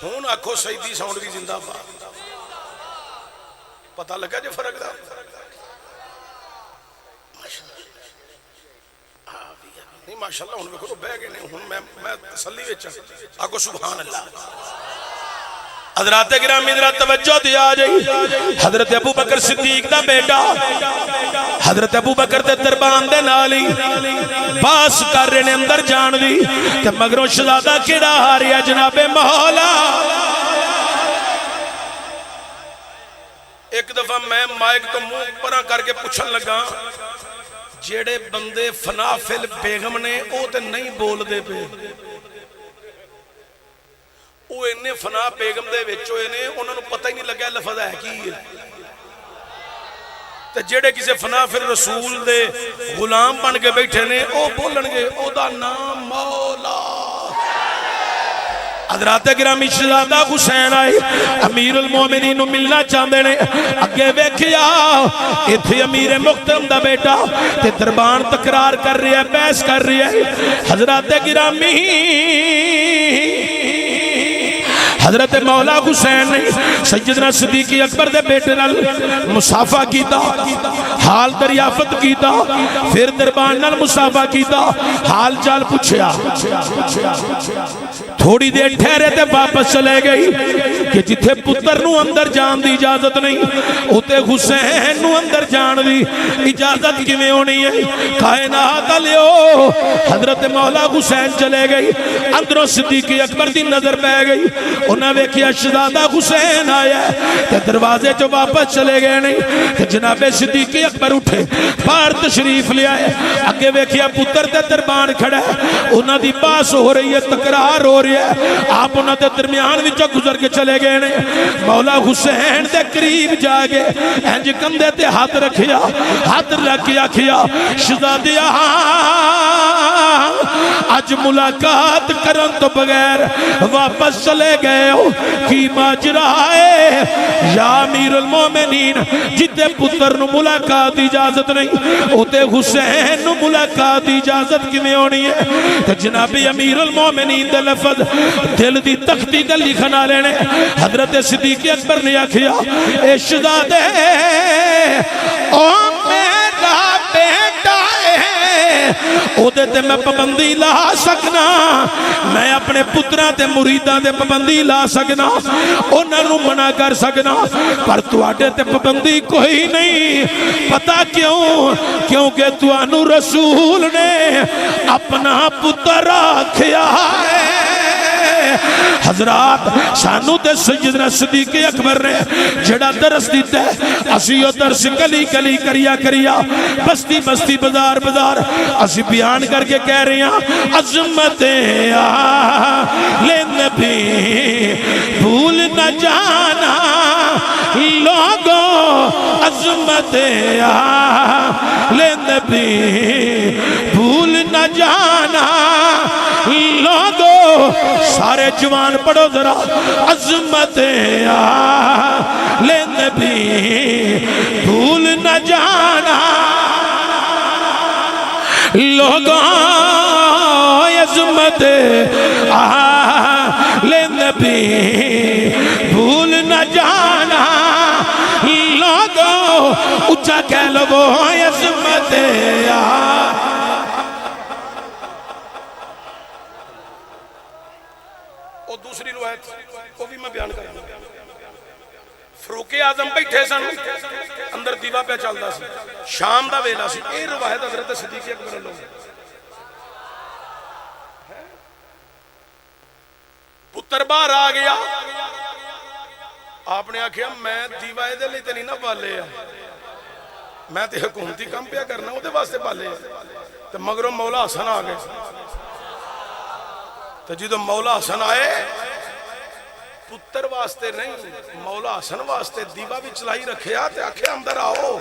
ہون آنکھو سیدی ساؤنڈ بھی زندہ پا پتہ لگا جو فرق دا نہیں ماشاءاللہ ہون میں بے گئے نہیں ہون میں تسلی ویچا آنکھو سبحان اللہ حضرات گرامی حضرت توجہ دیا جائی حضرت ابو بکر صدیق دا بیٹا حضرت ابو بکر دے دربان دے نالی باس کر رہے نے اندر جان دی کہ مگروں شہزادہ کیڑا ہاریا جناب مولا ایک دفعہ میں مائک تو منہ پرا کر کے پوچھن لگا جیڑے بندے فنافل بیگم نے او تے نہیں بول دے پہ وہ انہیں فنا بیگم دے وچو انہیں انہوں نے پتہ ہی نہیں لگا لفظ ہے کی ہے تے جیڑے کسی فنا پھر رسول دے غلام بن کے بیٹھے نے او بولن گے او دا نام مولا حضرات گرامی شہزادہ حسین آئے امیر المومنین ملنا چاہتے نے اگے ویکھیا ایتھے امیر محترم دا بیٹا تے دربان تکرار کر رہی ہے بحث کر رہی ہے حضرات گرامی حضرت مولا حسین نے سیدنا صدیق اکبر دے بیٹے نال مصافحہ کیتا حال دریافت کیتا پھر دربان نال مصافحہ کیتا حال چال پوچھیا تھوڑی دیر ٹھہرے تے واپس چلے گئی کہ جتھے پتر نو اندر جان دی اجازت نہیں اوتے حسین نو اندر جان دی اجازت کیویں ہونی ہے کائنات لیو حضرت مولا حسین چلے گئی اندروں صدیق اکبر دی نظر پہ گئی انہاں ویکھیا شہزادہ حسین آیا تے دروازے جو واپس چلے گئے نہیں تے جناب صدیق اکبر اٹھے باہر تشریف لے آئے اگے ویکھیا پتر تے دربان کھڑا ہے انہاں دی باس ہو رہی ہے تکرار ہو رہی ہے آپ انہاں دے درمیان وچوں گزر کے چلے گئے نے مولا حسین دے قریب جا کے انج کندھے تے ہاتھ رکھیا ہاتھ رکھ کے آکھیا شہزادیا اج ملاقات کرن تو بغیر واپس چلے گئے ہو کی ماجرا ہے یا امیر المومنین جتے پتر نو ملاقات اجازت نہیں اوتے حسین نو ملاقات اجازت کی میں ہونی ہے تو جناب امیر المومنین دے لفظ دل دی تختی دے لکھنا لینے حضرت صدیق اکبر نے آکھیا اے شہزادے او میرا بیٹا او دے تے میں پابندی لا سکنا میں اپنے پتراں تے مریداں تے پابندی لا سکنا انہاں نوں منع کر سکنا پر تواڈے تے پابندی کوئی نہیں پتہ کیوں کیونکہ تانوں رسول نے اپنا پتر آکھیا ہے حضرات سانو تے سیدنا صدیق اکبر نے جڑا درس دیتا ہے اسی او درس گلی گلی کریا بستی بستی بازار بازار اسی بیان کر کے کہہ رہے ہیں عظمتیں لے نبی بھول نہ جانا لوگوں عظمتیں لے نبی بھول نہ جانا لوگوں سارے جوان پڑھو ذرا عظمتیں لے نبی بھول نہ جانا لوگوں عظمتیں لے نبی بھول نہ جانا لوگوں اچھا کہہ لو عظمتیں دوسری روایت وہ بھی میں بیان کروں فاروق اعظم بیٹھے سن اندر دیوا پہ چلدا سی شام دا ویلا سی اے روایت حضرت صدیق اکبر اللہ پتر باہر آ گیا آپ نے آکھیا میں دیوا دے لئی تے نہیں نہ پالے میں تے حکومتی کام پیا کرنا او دے واسطے پالے تے مگروں مولا حسن آ گئے تو جدو مولا حسن آئے پتر واسطے نہیں مولا حسن واسطے دیوا بھی چلائی رکھیا تے آکھے اندر آؤ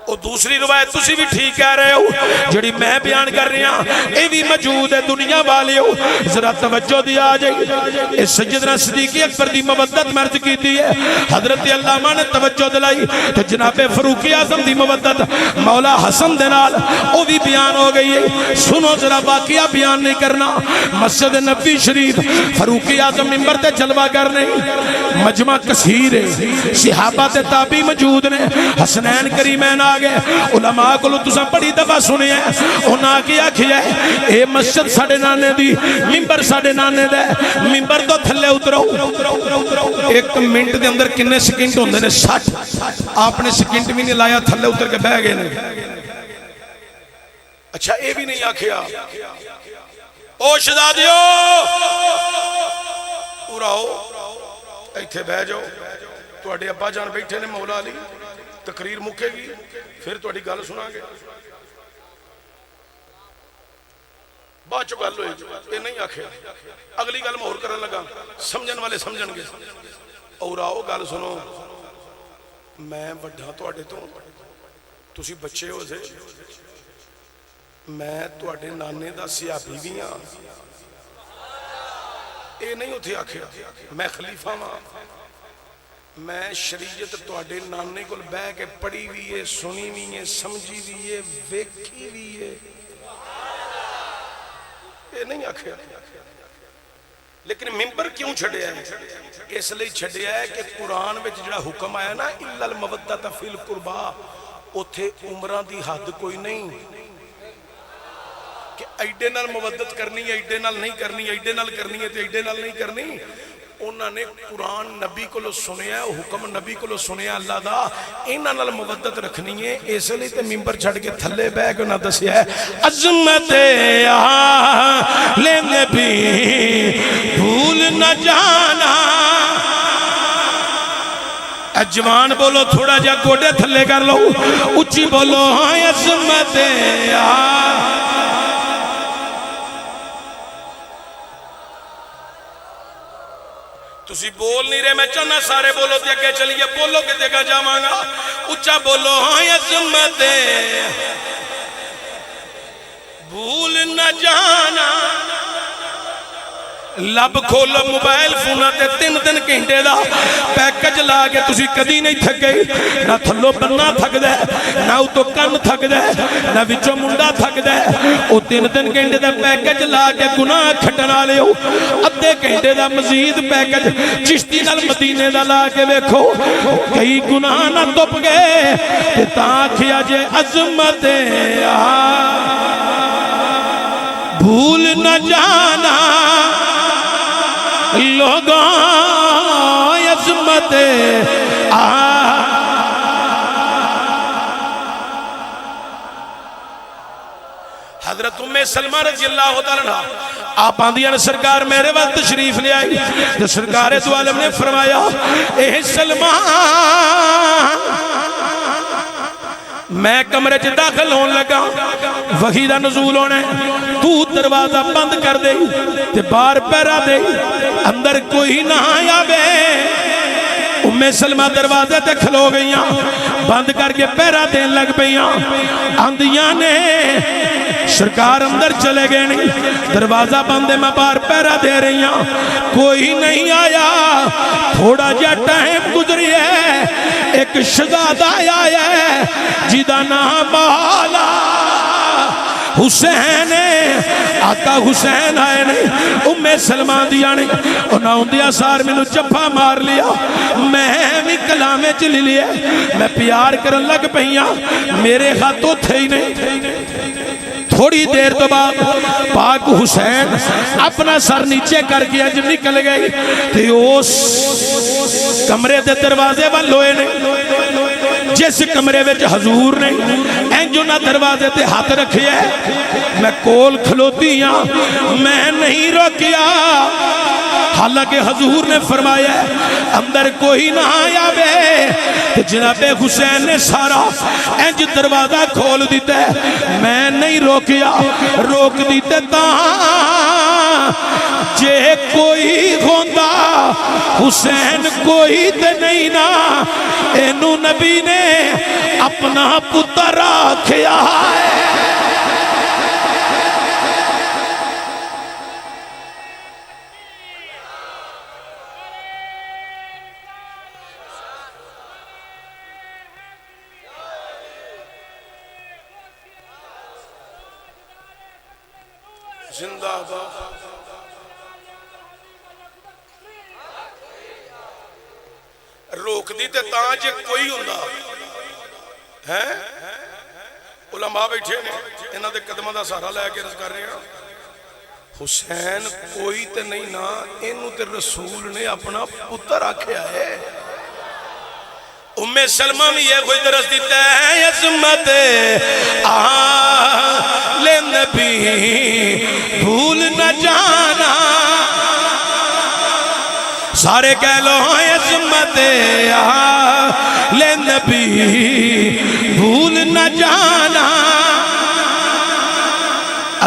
او دوسری روایت تسی بھی ٹھیک کہہ رہے ہو جڑی میں بیان کر رہی ہوں اے بھی موجود ہے دنیا والے ہو ذرا توجہ دیا جائے اس سیدنا صدیق اکبر دی مودت مرد کی دی ہے حضرت علامہ نے توجہ دلائی تو جناب فاروق اعظم دی مودت مولا حسن دے نال او بھی بیان ہو گئی ہے سنو ذرا واقعہ بیان نہیں کرنا مسجد نبوی شریف فاروق اعظم منبر تے جلوہ کر نہیں مجمع کثیر ہے صحابہ تے تابعی موجود نے حسنین کریمین گئے علماء کو تساں بڑی دفعہ سنے ہیں انہاں کیا کیا ہے اے مسجد ساڑے نانے دی ممبر ساڑے نانے دے ممبر تو تھلے اترو ایک منٹ دے اندر کنے سیکنڈ ہوندے نے 60 آپ نے سیکنڈ بھی نہیں لایا تھلے اتر کے بہ گئے نے اچھا اے بھی نہیں آکھیا او شہزادیو پورا ہو ایتھے بہ جاؤ تواڈے ابا جان بیٹھے نے مولا علی تقریر مکے گی پھر تواڈی گل سنا گے بعد چو گل ہوئی یہ نہیں آکھیا اگلی گل مہور کرن لگا سمجھن والے سمجھن گے اور آؤ گل سنو میں بڑھا تواڈے تو تسی بچے ہو سے میں تواڈے نانے دا سیابی بھی ہاں یہ نہیں اتنے آخیا میں خلیفہ ہاں، میں شریعت تواڈے نانے کول بہ کے پڑھی بھی ہے، سنی بھی ہے، سمجھی بھی ہے، ویکھی بھی ہے، یہ نہیں آخیا۔ لیکن ممبر کیوں چھڑیا ہے؟ اس لئے چھڑیا ہے کہ قرآن میں جڑا حکم آیا نا اِلَّا الْمَوَدَّةَ فِي الْقُرْبَى، اتھے عمرہ دی حد کوئی نہیں کہ ایڈے نال مودت کرنی ہے، ایڈے نال نہیں کرنی، ایڈے نال کرنی ہے تو ایڈے نال نہیں کرنی۔ انہوں نے قرآن نبی کو لو سنیا، حکم نبی کو لو سنیا اللہ دا، انہاں نال مودت رکھنی ہے۔ اس لئے تے ممبر چھڑ کے تھلے بہ کے انہاں دسیا ہے عظمت آل نبی بھول نہ جانا۔ جوان بولو تھوڑا جا گوڑے تھلے کر لو، اچھی بولو عظمت تسی بول نہیں رہے، میں چاہنا سارے بولو تے کہ چلیے بولو کہ دیکھا جاواں گا، اچھا بولو عظمت بھول نہ جانا۔ لب کھولو موبائل فونا تے 3 گھنٹے دا پیکج لا کے تسی کدی نہیں تھک گئی، نہ تھلو بننا تھک دے، نہ اتو کن تھک دے، نہ وچو منڈا تھک دے۔ او 3 گھنٹے دا پیکج لا کے گناہ کھٹنا لے ہو، ادھے گھنٹے دا مزید پیکج چشتی نال مدینے دا لا کے ویکھو، کئی گناہ نہ توپ گئے تے تاں کھیا جے عظمت بھول نہ جانا لوگوں عظمت حضرت ام سلمہ رضی اللہ تعالیٰ عنہ آپ آندیاں سرکار میرے وقت تشریف لے آئی تو سرکار دو عالم نے فرمایا اے سلمہ میں کمرے چ داخل ہون لگا، وحی دا نزول ہونے، تو دروازہ بند کر دے تے باہر پہرا دے، اندر کوئی نہ آیا بے۔ ام سلمہ دروازے تے کھلو گئیاں، بند کر کے پہرا دین لگ پئیاں، آندیاں نے سرکار اندر چلے گئے نہیں، دروازہ بندے میں باہر پہرا دے رہی ہیں، کوئی نہیں آیا۔ تھوڑا جا ٹائم گزری ہے، ایک شہزادہ آیا ہے جیدہ نام مولا حسین، آقا حسین آئے نہیں، ام سلمہ دیا نہیں، انہاں اندیا سار میں نو چپا مار لیا، میں بھی کلامے چلی لیا، میں پیار کرن لگ پہیاں، میرے خاتوں تھے ہی نہیں۔ تھوڑی دیر تو بعد پاک حسین اپنا سر نیچے کر کے اج نکل گئی، کہ اس کمرے دے دروازے والوئے نہیں، جس کمرے وچ حضور نے انجو نہ دروازے تے ہاتھ رکھے ہے، میں کول کھلوتی ہاں، میں نہیں روکیا، حالانکہ حضور نے فرمایا اندر کوئی نہ آیا بے۔ جناب حسین نے سارا انج دروازہ کھول دیتا ہے، میں نہیں روکیا، روک دیتے تاں جے کوئی ہوندہ حسین کوئی تے نہیں نا، اینو نبی نے اپنا پتر آکھیا ہے۔ زندہ باد روک دی تے تاں جے کوئی ہوندہ ہے، علماء بیٹھے نے انہاں دے قدمہ دا سہارا لے کے عرض کر رہے ہیں، حسین کوئی تے نہیں نا، انہوں تے رسول نے اپنا پتر آکھیا ہے۔ ام سلمہ میں یہ کوئی درس دیتا ہے، عظمت آل نبی بھول نہ جانا، سارے کہہ لو عظمت آل نبی بھول نہ جانا،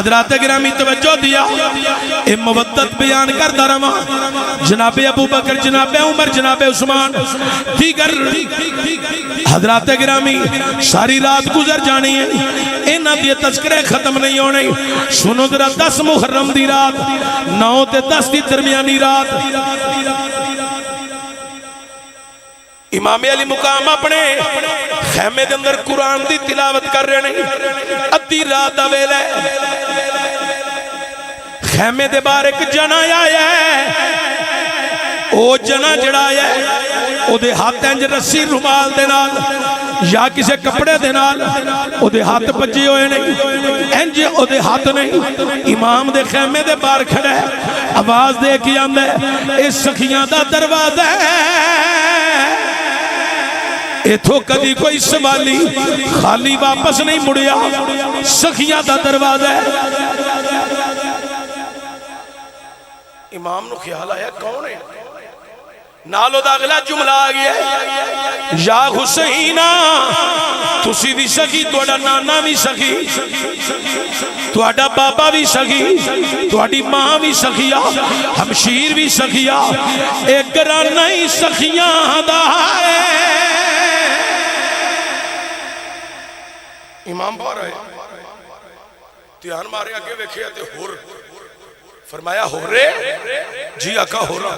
حضرات گرامی توجہ دیا، اے مودت بیان کرتا رہا، جناب ابو بکر، جناب عمر، جناب عثمان، دیگر حضرات گرامی ساری رات گزر جانی ہے، انہاں دی تذکرے ختم نہیں ہونے۔ سنو ذرا 10 محرم دی رات، 9 تے 10 دی درمیانی رات، امام علی مقام اپنے خیمے دے اندر قرآن دی تلاوت کر رہے ہیں، ادھی رات دا ویلا ہے، خیمے دے باہر ایک جنا آیا ہے، او جنا جڑا آیا ہے او دے ہاتھ انج رسی رومال دے نال یا کسے کپڑے دے نال او دے ہاتھ بجے ہوئے نہیں، انج او دے ہاتھ نہیں، امام دے خیمے دے باہر کھڑا ہے، آواز دے کے آندا ہے اے سخیاں دا دروازہ ہے، ایتھو کدی کوئی سوالی خالی واپس نہیں مڑیا، سخیاں دا دروازہ ہے۔ امام نو خیال آیا کون ہے؟ نالو دا اگلا جملہ آ گیا ہے، یا حسینہ تسی بھی سخی، توڑا نانا بھی سخی، توڑا بابا بھی سخی، توڑی ماں بھی سخیا، ہمشیر بھی سخیا، ایک گرانا ہی سخیاں دا ہے۔ امام باہر آئے، تیان مارے آگے ویکھے آتے ہور، فرمایا ہو رہے؟ جی آقا ہو رہا۔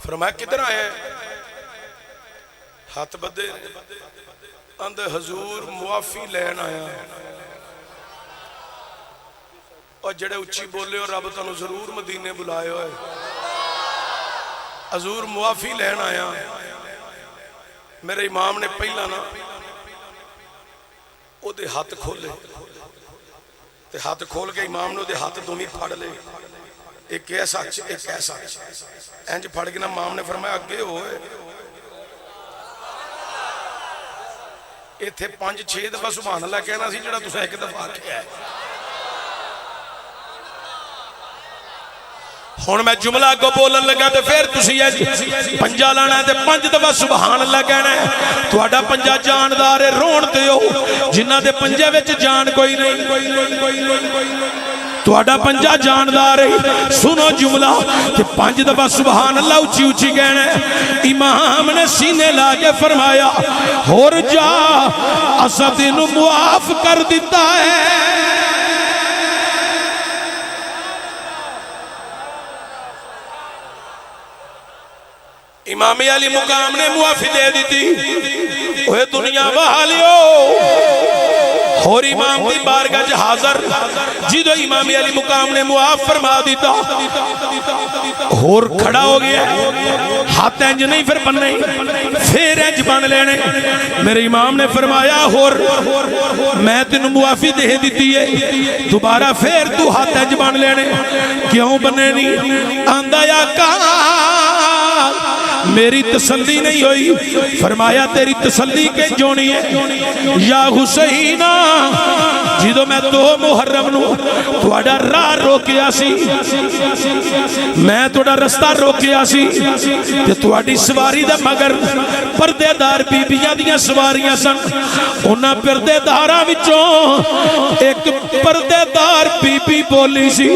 فرمایا کدھر آئے؟ ہاتھ بدے اندھے حضور معافی لین آیا، اور جڑے اچھی بولے اور رب تانوں ضرور مدینے بلائے ہوئے، حضور معافی لین آیا۔ میرے امام نے پہلا نا او دے ہاتھ کھولے، تے ہاتھ کھول کے امام نے دے ہاتھ دومی پھاڑ لے، ایک ایسا ایک ایسا انج پھاڑ کے نا امام نے فرمایا اگے ہوئے، اے تھے 5-6 دفعہ سبحان اللہ کہنا سی جڑا تسا ایک دفعہ کیا ہے۔ ہون میں جملہ کو بولن لگا تے پھر تسی پنجا لانا ہے تے 5 دفعہ سبحان اللہ کہنا ہے، تہاڈا پنجا جاندار ہے، رون تے ہو جنہاں دے پنجے وچ جان کوئی نہیں، تہاڈا پنجا جاندار ہے۔ سنو جملہ تے 5 دفعہ سبحان اللہ اچھی اچھی کہنا ہے۔ امام نے سینے لا کے فرمایا ہور جا اسد نو معاف کر دیتا ہے۔ امام علی مقام نے معافی دے دیتی، اوہ دنیا والیو، اور امام دی بارگاہ جا حاضر جدو امام علی مقام نے معاف فرما دیتا، اور کھڑا ہو گیا، ہاتھ انج نہیں پھر بننے، پھر انج بن لینے۔ میرے امام نے فرمایا اور میں تینوں معافی دے دیتی ہے، دوبارہ پھر تو ہاتھ انج بن لینے، کیوں بننے نہیں؟ آندہ یا کہاں میری تسلی نہیں ہوئی، فرمایا تیری تسلی کے جونی ہے یا حسینہ، جدو میں 2 محرم نو تھوڑا راہ روکیا سی، میں تھوڑا رستہ روکیا سی، تے تھوڑی سواری دا مگر پردے دار بی بیاں دیاں سواریاں سن، انہاں پردے داراں وچوں ایک پردے دار بی بی بولی سی،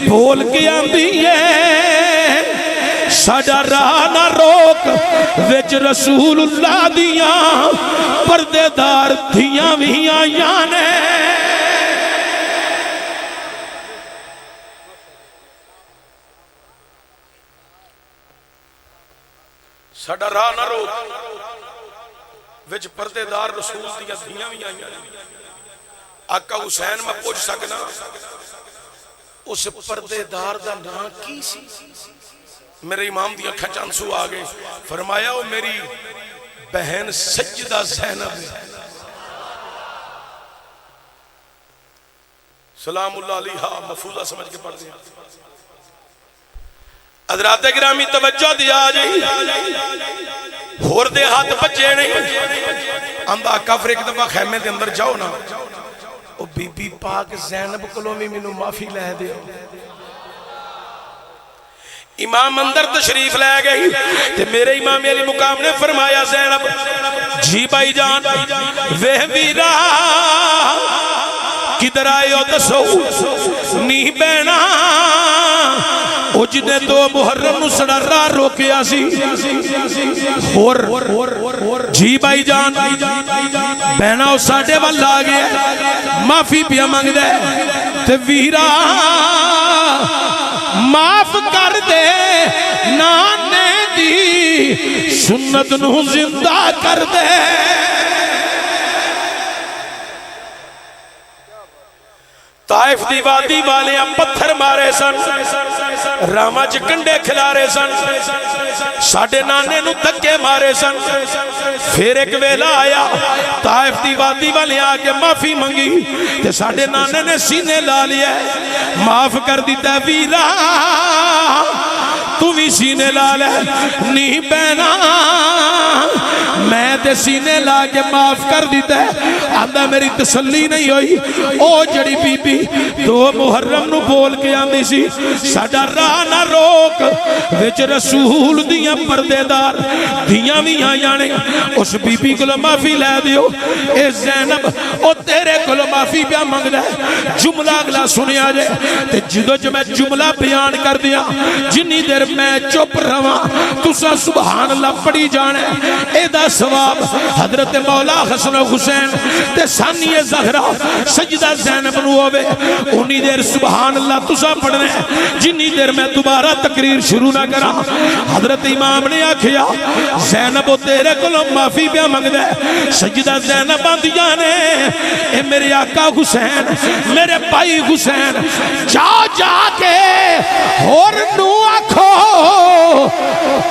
بول کے آندی ہے ساڈا راہ نہ روک، وچ رسول اللہ دیاں پردے دار دھیاں بھی آیاں نے۔ ساڈا راہ نہ روک، وچ پردے دار رسول دیاں دھیاں بھی آیاں نے۔ آقا حسین میں پوچھ سکنا اس پردے دار دا نام کی سی؟ میرے امام دی اکھاں چانسو آگے، فرمایا وہ میری بہن سجدہ زینب ہے، سلام اللہ علیہ، محفوظہ سمجھ کے پڑھ دیا۔ حضرات گرامی توجہ دیا جی، ہور دے ہاتھ بچے نہیں، اندھا کفر ایک دفعہ خیمے دے اندر جاؤ نا، او بی بی پاک زینب کلو میں منو معافی لے دے۔ امام اندر تشریف لے گئی تے میرے امام علی مقام نے فرمایا زینب جی بھائی جان وہ ویرا کدھر آئے ہو دسو نی بہنا او جنے دو محرم نو سڑا راہ روکیا سی اور جی بھائی جان بہنا او ساڑھے والا آگیا معافی پیا مانگ دے تے ویرا معاف کر دے نانے دی سنت نو زندہ کر دے طائف دی وادی والے پتھر مارے سن راما چکنڈے کھلارے سن ساڑھے نانے نو دھکے مارے سن پھر ایک ویلا آیا طائف دی وادی والے آکے معافی منگی تے ساڑھے نانے نے سینے لا لیا معاف کر دیتا ویرا تو بھی سینے لا لے نہیں بہنا میں تے سینے لا کے معاف کر دیتا ہے آدھا میری تسلی نہیں ہوئی او جڑی بی بی دو محرم نو بول کے آندھی سی ساڑھا راہ نہ روک وچ رسول دیاں پردے دار دیاں بھی آنے اس بی بی کو معافی لے دیو اے زینب او تیرے کو معافی پیا مانگ دے جملہ اگلا سنیا جائے تے جدو جو میں جملہ بیان کر دیا جنی دیر میں چپ رہا تسا سبحان اللہ پڑی جانے اے دا ثواب حضرت مولا حسن و حسین تے ثانی زہرہ سجدہ زینب نو ہوئے انہی دیر سبحان اللہ تسا پڑھنے جنی دیر میں دوبارہ تقریر شروع نہ کرا حضرت امام نے آکھیا زینب تیرے کلو معافی پیا مانگ دے سجدہ زینب آندھی جانے اے میرے آقا حسین میرے بھائی حسین جا جا کے اور نو آکھو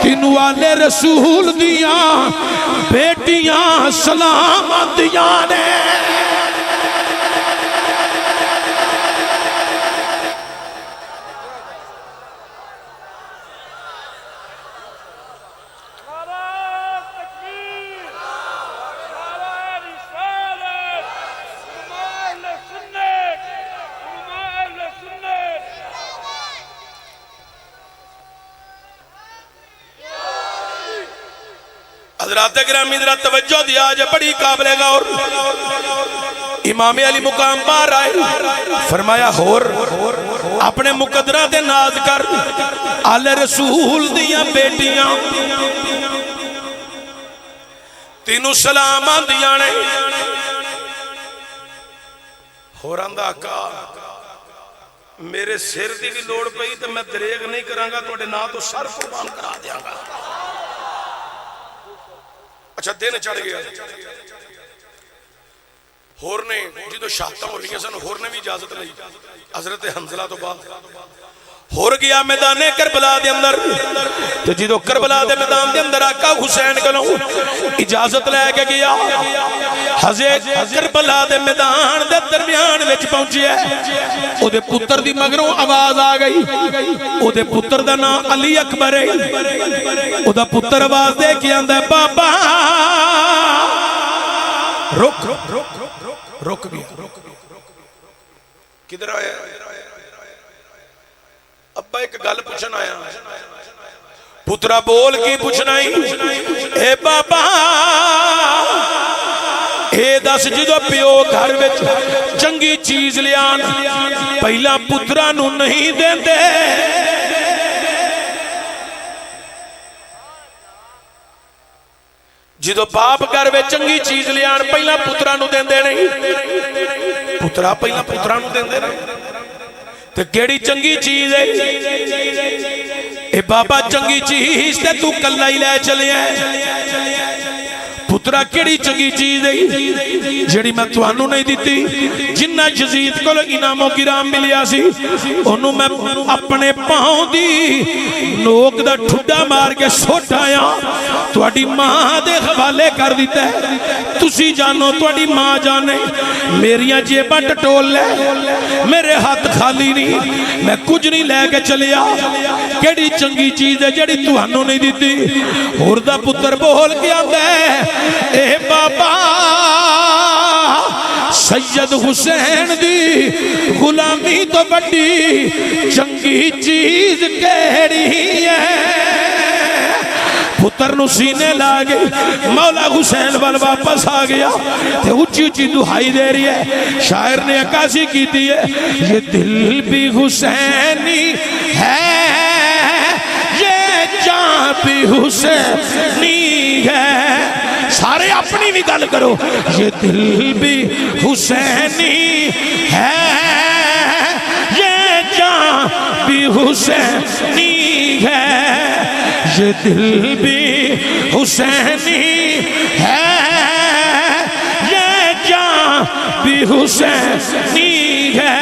تینو والے رسول دیاں بیٹیاں سلام دیاں نے حضرات گرامی ذرا توجہ دیا جائے بڑی قابل غور امام علی مقام بار آئے فرمایا ہور اپنے مقدرہ دے ناز کر آل رسول دیاں بیٹیاں تینوں سلام دیاں نے ہوران دا آقا میرے سر دی بھی لوڑ پئی تو میں دریغ نہیں کرانگا توڑے نا تو سر قربان کرا دیاں گا اچھا دینے چڑھ گیا ہور نے جدو شاہتہ ہو رہی ہیں سن ہور نے بھی اجازت لئی حضرت حنزلہ تو بعد ہور گیا میدان کربلا دے اندر تو جدو کربلا دے میدان دے اندر آقا حسین کلوں اجازت لے کے گیا حضرت کربلا دے میدان دے درمیان وچ پہنچی ہے او دے پتر دی مگروں آواز آ گئی او دے پتر دا نام علی اکبر ہے او دا پتر آواز دے کے آندا ہے بابا رک رک گیا کدھر آیا ابا ایک گل پوچھنا آیا پترا بول کی پوچھنا ہی اے بابا اے دس جدو پیو گھر وچ چنگی چیز لیان پہلا پترا نو نہیں دین دے جدو باپ گھر وچ چنگی چیز لیان پہلا پترا نو دین دے نہیں پترا پہلا پترا نو دین دے نہیں تو کیڑی چنگی چیز ہے اے بابا چنگی چیز تے تو کلہ ہی لے چلے ہیں پترا کیڑی چنگی چیز ہے جڑی میں توانو نہیں دیتی جنہ یزید کو انعاموں کرام ملیا سی انہوں میں اپنے پاؤں دی نوک دا ٹھڈا مار کے سوٹ آیا توڑی ماں دے حوالے کر دیتا ہے تسی جانو توڑی ماں جانے میریاں جیبہ ٹٹول لے میرے ہاتھ خالی نہیں میں کچھ نہیں لے کے چلیا کیڑی چنگی چیز ہے جڑی توانو نہیں دیتی ہوردہ پتر بول کے آندہ ہے اے بابا سید حسین دی غلامی تو بڑی چنگی چیز کہڑی ہے پتر نو سینے لا گئی مولا حسین وال واپس آ گیا تے اچھی اچھی دہائی دے رہی ہے شاعر نے عکاسی کی دی ہے یہ دل بھی حسینی ہے یہ جان بھی حسینی ہے سارے اپنی بھی گل کرو یہ دل بھی حسینی ہے یہ جان بھی حسینی ہے یہ دل بھی حسینی ہے یہ جان بھی حسینی ہے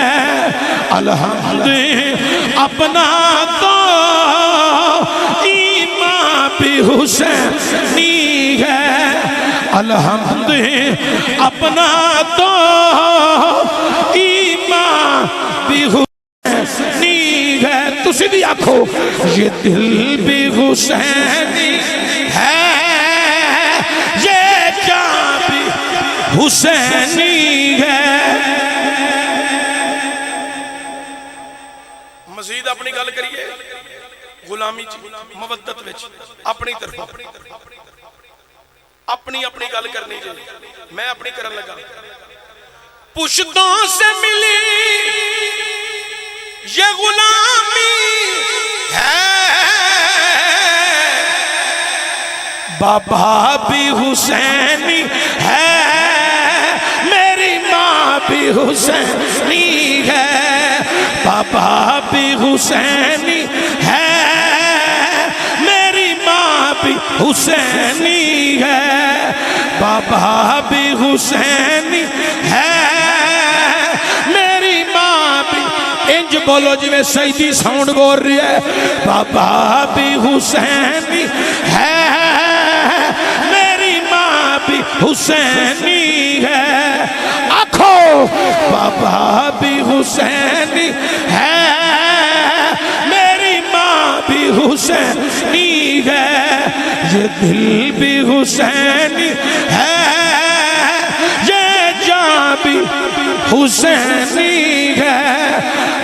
الحمد اپنا تو ایمان بھی حسینی ہے الحمد اپنا تو ایمان بھی حسینی ہے تسی بھی آکھو یہ دل بھی حسینی ہے یہ جان بھی حسینی ہے مزید اپنی گل کریے غلامی مودت وچ اپنی طرف اپنی اپنی گل کرنی چاہیے میں اپنی کرن لگا پشتوں سے ملی یہ غلامی ہے بابا بھی حسینی ہے میری ماں بھی حسینی ہے بابا بھی حسینی ہے میری ماں بھی حسینی ہے بابا بھی حسینی ہے میری ماں بھی انج بولو جی میں سیدی ساؤنڈ بول رہی ہے بابا بھی حسینی ہے میری ماں بھی حسینی ہے آنکھو بابا بھی حسینی ہے میری ماں بھی حسینی ہے یہ دل بھی حسینی ہے یہ جان بھی حسینی ہے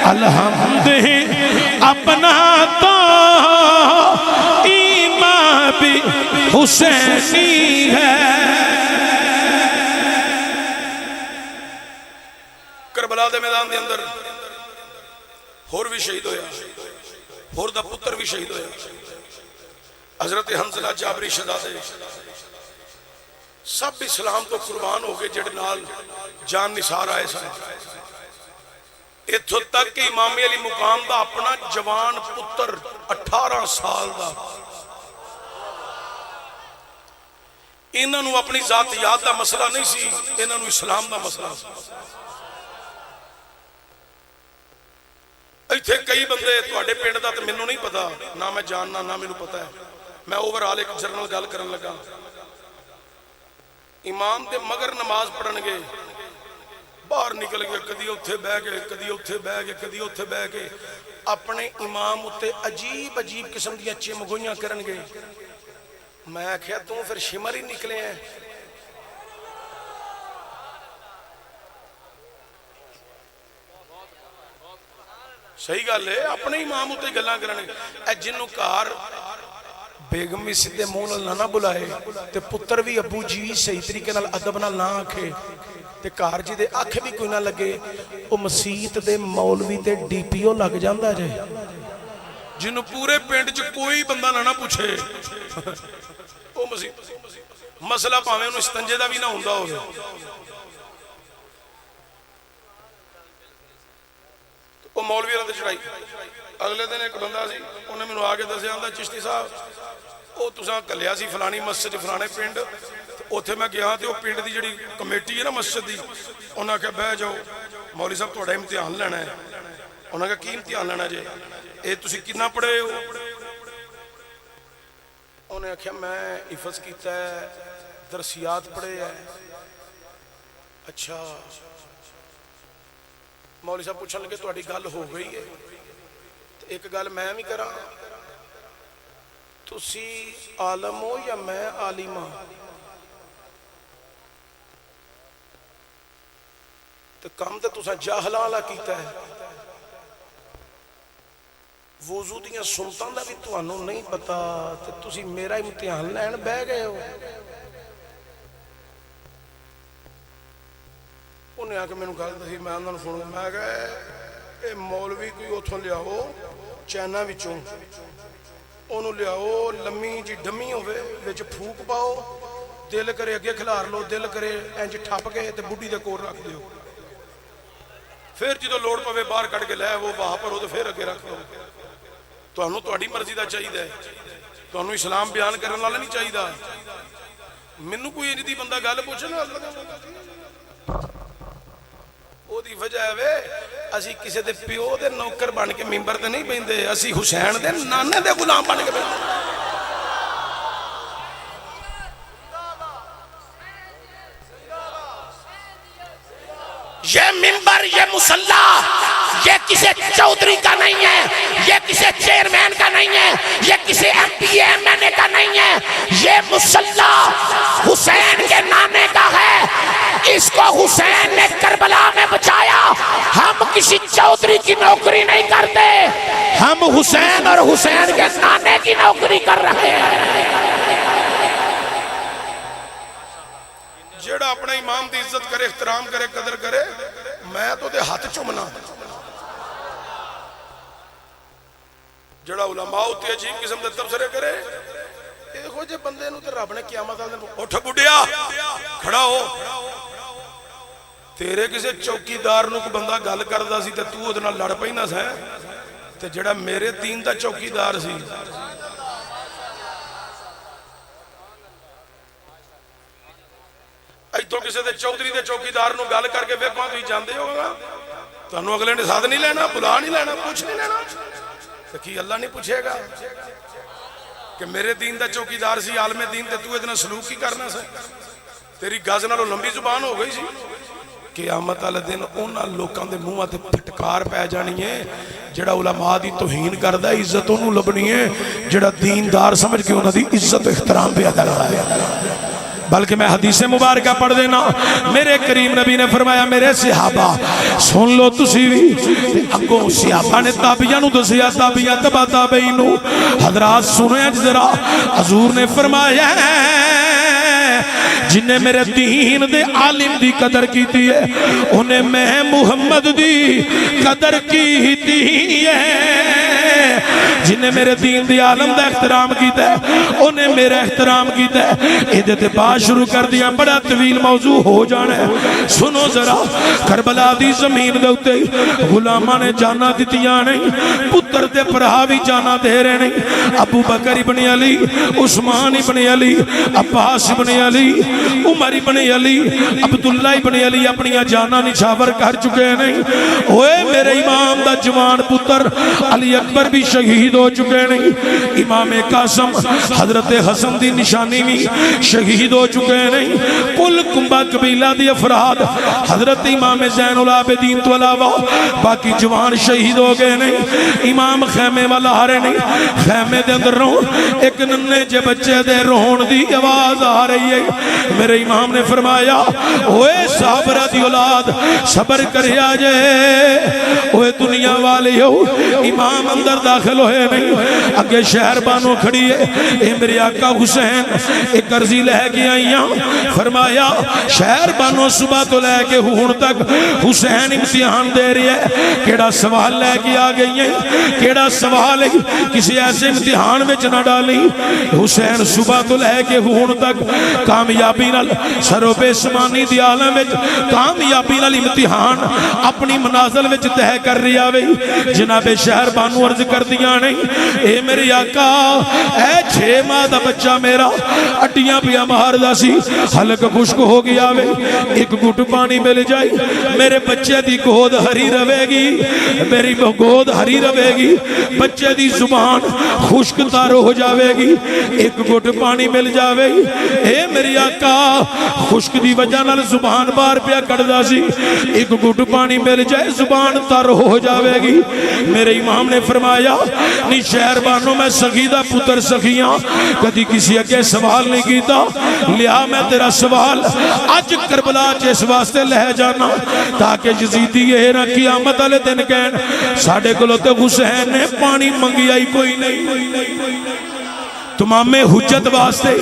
الحمد اپنا تو ایمان بھی حسینی ہے کربلا دے میدان دے اندر ہور بھی شہید ہویا ہور دا پتر بھی شہید ہویا حضرت حنزلہ جابری شہزادے سب اسلام تو قربان ہو گئے جڑے نال جان نثار آئے سن اتھو تک کہ امام علی مقام دا اپنا جوان پتر 18 سال دا انہاں نو اپنی ذاتیات دا مسئلہ نہیں سی انہاں نو اسلام دا مسئلہ سی ایتھے کئی بندے تواڈے پنڈ دا تے مینوں نہیں پتا نہ میں جاننا نہ مینوں پتا ہے میں اوورال ایک جرنل گل کرن لگا امام دے مگر نماز پڑھن گے باہر نکل گئے کدی اتھے بہ گئے کدی اتھے بہ گئے کدی اتھے بہ گئے اپنے امام اتے عجیب عجیب قسم دی چمگوئیاں کرن گے میں کہا تم پھر شمر ہی نکلے ہیں صحیح گل ہے اپنے امام اتے گلاں کرن گے اے جنوں کار بیگم بھی سدھے منہ نہ بلائے تے پتر بھی ابو جی صحیح طریقے نال ادب نال نہ آکھے تے کار جی دے آنکھ بھی کوئی نہ لگے او مسیت دے مولوی تے ڈی پی او لگ جاندہ جے جنہوں پورے پینڈ جو کوئی بندہ نہ پوچھے او مسیت مسئلہ پاویں انہوں استنجے دا بھی نہ ہوندہ ہوگا او مولوی رہا دے چڑھائی اگلے دن ایک بندہ سی انہیں میں آگے دسے آندہ چشتی صاحب او تساں کلیا سی فلانی مسجد فلانے پینڈ اوتھے میں گیا تے او پینڈ دی جڑی کمیٹی ہے نا مسجد دی انہاں کہا بہ جاؤ مولوی صاحب تھوڑا امتحان لینا ہے انہاں کہا کی امتحان لینا جے اے تسی کتنا پڑھے ہو انہیں کہا میں حفظ کیتا ہے درسیات پڑھے ہے اچھا مولوی صاحب پوچھنے لگے تہاڈی گل ہو گئی ہے ایک گل میں بھی کراں تسی عالم ہو یا میں عالم ہوں تو کام تو تساں جاہلاں والا کیتا ہے وضو دیاں سنتاں دا بھی تانوں نہیں پتا تے تسی میرا امتحان لین بہ گئے ہو۔ انہیں آکے میں نے کہا تھی میں انہوں نے سنوں میں کہا اے مولوی کوئی اتھوں لے آؤ چائنا وچوں انہوں لے آؤ لمی جی ڈمی ہوئے وچ پھوک پاؤ دل کرے اگے کھلار لو دل کرے انج ٹھپ کے تے بڈی دے کول رکھ دیو پھر جدو لوڑ پوے باہر کٹ کے لے وہ وہاں پر ہو تو پھر اگے رکھ لو تانوں تہاڈی مرضی دا چاہیے تانوں اسلام بیان کرن والا نہیں چاہیے مینوں کوئی انج دی بندہ گل پوچھے نا او دی وجہ ہے اسی کسے دے پیو دے نوکر بن کے ممبر تے نہیں بیندے اسی حسین دے نانے دے غلام بن کے بیندے یہ ممبر یہ مصلی یہ کسی چودھری کا نہیں ہے یہ کسی چیئرمین کا نہیں ہے یہ کسی ایم پی ایم این اے کا نہیں ہے یہ مصلی حسین کے نانے کا ہے اس کو حسین نے کربلا میں بچایا ہم کسی چودھری کی نوکری نہیں کرتے ہم حسین اور حسین کے نانے کی نوکری کر رہے ہیں جیڑا اپنا امام دی عزت کرے احترام کرے قدر کرے میں تو دے ہاتھ چومنا جڑا علماء ہوتے عجیب قسم دے تبصرے کرے یہ دیکھو جے بندے نو تے رب نے قیامت والے دن اٹھ بڈیا کھڑا ہو تیرے کسے چوکیدار نو کو بندہ گل کردا سی تے تو اودے نال لڑ پئی نہ سہ تے جڑا میرے دین دا چوکیدار سی ایتھوں کسے دے چودھری دے چوکیدار نو گل کر کے ویکھاں تسی جاندے ہو گا تانوں اگلے نے ساتھ نہیں لینا بلا نہیں لینا کچھ نہیں لینا تو کی اللہ نہیں پوچھے گا کہ میرے دین دا چوکیدار سی عالم دین تے تو اتنا سلوک کی کرنا سی تیری گز نالوں لمبی زبان ہو گئی سی قیامت والے دن انہاں لوکاں دے منہاں تے پھٹکار پے جانی ہے جڑا علماء دی توہین کردا ہے عزت انہوں لبنی ہے جڑا دیندار سمجھ کے انہاں دی عزت احترام پہ ادا کرے بلکہ میں حدیث مبارکہ پڑھ دینا میرے کریم نبی نے فرمایا میرے صحابہ سن لو تسی بھی اگوں صحابہ نے تابعیاں نو دسیا تابعیاں تبع تابعین حضرات سنیں ذرا حضور نے فرمایا جنہیں میرے دین دے عالم دی قدر کیتی ہے انہیں میں محمد دی قدر کیتی ہے جنہیں میرے دین دی عالم دا احترام کیتا ہے انہیں میرا احترام کیتا ہے ادھے بات شروع کر دیا بڑا طویل موضوع ہو جانا ہے سنو ذرا کربلا دی زمین دے اتے غلامہ نے جانا دیتیاں نہیں پتر دے پرہا بھی جانا دے رہے نہیں ابو بکر ابن علی عثمان ابن علی عباس ابن علی عمر ابن علی عبداللہ ابن علی اپنی جانا نچھاور کر چکے نہیں اوے میرے امام دا جوان پتر علی اکبر بھی شہید ہو چکے نہیں امام قاسم حضرت حسن دی نشانی بھی شہید ہو چکے نہیں کل کنبہ قبیلہ دی افراد حضرت امام زین العابدین تو علاوہ باقی جوان شہید ہو گئے نہیں امام خیمے والا ہارے نہیں خیمے دے اندر رون ایک ننے جے بچے دے رون دی آواز آ رہی ہے میرے امام نے فرمایا اوے صابرہ دی اولاد صبر کریا جے اوے دنیا والے ہو امام اندر داخل ہوئے نہیں اگے شہر بانو کھڑی ہے اے میرے آقا حسین ایک عرضی لے کے آئیاں فرمایا شہر بانو صبح تو لے کے ہون تک حسین امتحان دے رہی ہے کیڑا سوال لے کے آ گئی ہیں کیڑا سوال ہے کسی ایسے امتحان میں نہ ڈالی حسین صبح تو لے کے ہون تک کامیابی نال سرو بے سمانی دی عالم وچ کامیابی نال امتحان اپنی منازل وچ طے کر رہی آوے جناب شہر بانو عرض کر دیا نہیں اے میرے آقا اے 6 ماہ دا بچہ میرا اٹیاں پیا مار دا سی حلق خشک ہو گیا وے ایک گھٹ پانی مل جائے میرے بچے دی گود ہری رہے گی میری گود ہری رہے گی بچے دی زبان خشک تار ہو جاوے گی ایک گھٹ پانی مل جاوے اے میری آقا خشک دی وجہ نال زبان بار پیا کڑدا سی ایک گھٹ پانی مل جائے زبان تر ہو جاوے گی میرے امام نے فرمایا نہیں شہر بانو میں سخی دا پتر سخیاں کدی کسی اگے سوال نہیں کیتا لیا میں تیرا سوال اج کربلا اس واسطے لے جانا تاکہ یزیدی یہ نہ قیامت والے دن کہن ساڈے کولوں تے حسین نے پانی منگی آئی کوئی نہیں تمام حجت واسطے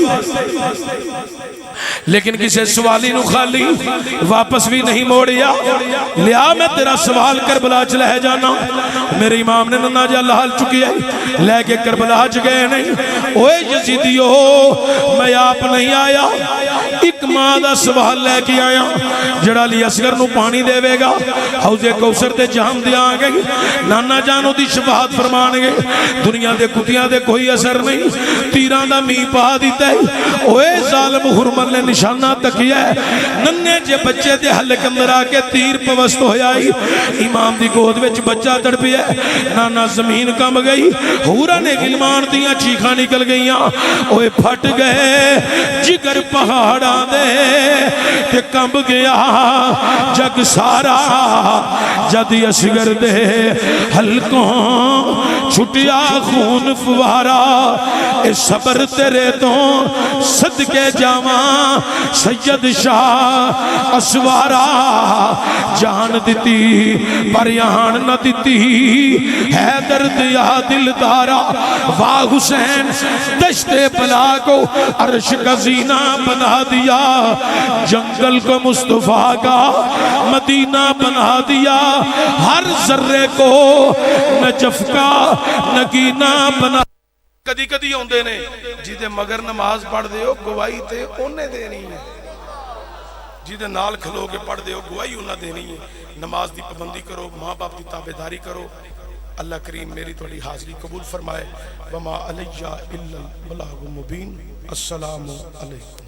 لیکن کسی سوالی نو خالی واپس بھی نہیں موڑیا لیا میں تیرا سوال کربلا چ لے جانا میرے امام نے ننا جا لال چکی ہے لے کے کربلا چ گئے نہیں اوے یزیدیو میں آپ نہیں آیا ایک ماں دا سوال لے کے آیا جڑا علی اصغر نو پانی دے وے گا حوض کوثر تے جام دیا گئی نانا جانو دی شفاعت فرمان گے دنیا دے کتیاں دے کوئی اثر نہیں تیران دا می پا دیتا ہے اوے ظالم حرمت نے نشانہ تکیا ہے ننے جے بچے دے حلق اندر آکے تیر پوست ہویا ہی امام دی گود وچ بچہ تڑپی ہے نانا زمین کم گئی ہورا نے گلمان دیاں چیخاں نکل گئیاں اوے پھٹ گئے جگر پہاڑاں دے تے کم گیا جگ سارا جد اصغر دے حلقوں چھٹیا خون فوارا اے صبر تیرے تو صدقے جاواں سید شاہ اسوارا جان دیتی پر یہاں نہ دیتی ہے درد یا دل دارا واہ حسین دشت بلا کو عرش کا زینہ بنا دیا جنگل کو مصطفیٰ کا مدینہ بنا دیا ہر ذرے کو نجف کا نگینہ بنا کدی کدی ہوندے نے جیدے مگر نماز پڑھ دے ہو گواہی تے انہیں دینی ہے جیدے نال کھلو کے پڑھ دے ہو گواہی انہیں دینی ہے نماز دی پابندی کرو ماں باپ دی تابعداری کرو اللہ کریم میری تھوڑی حاضری قبول فرمائے وما علیہ الا البلاغ المبین السلام علیکم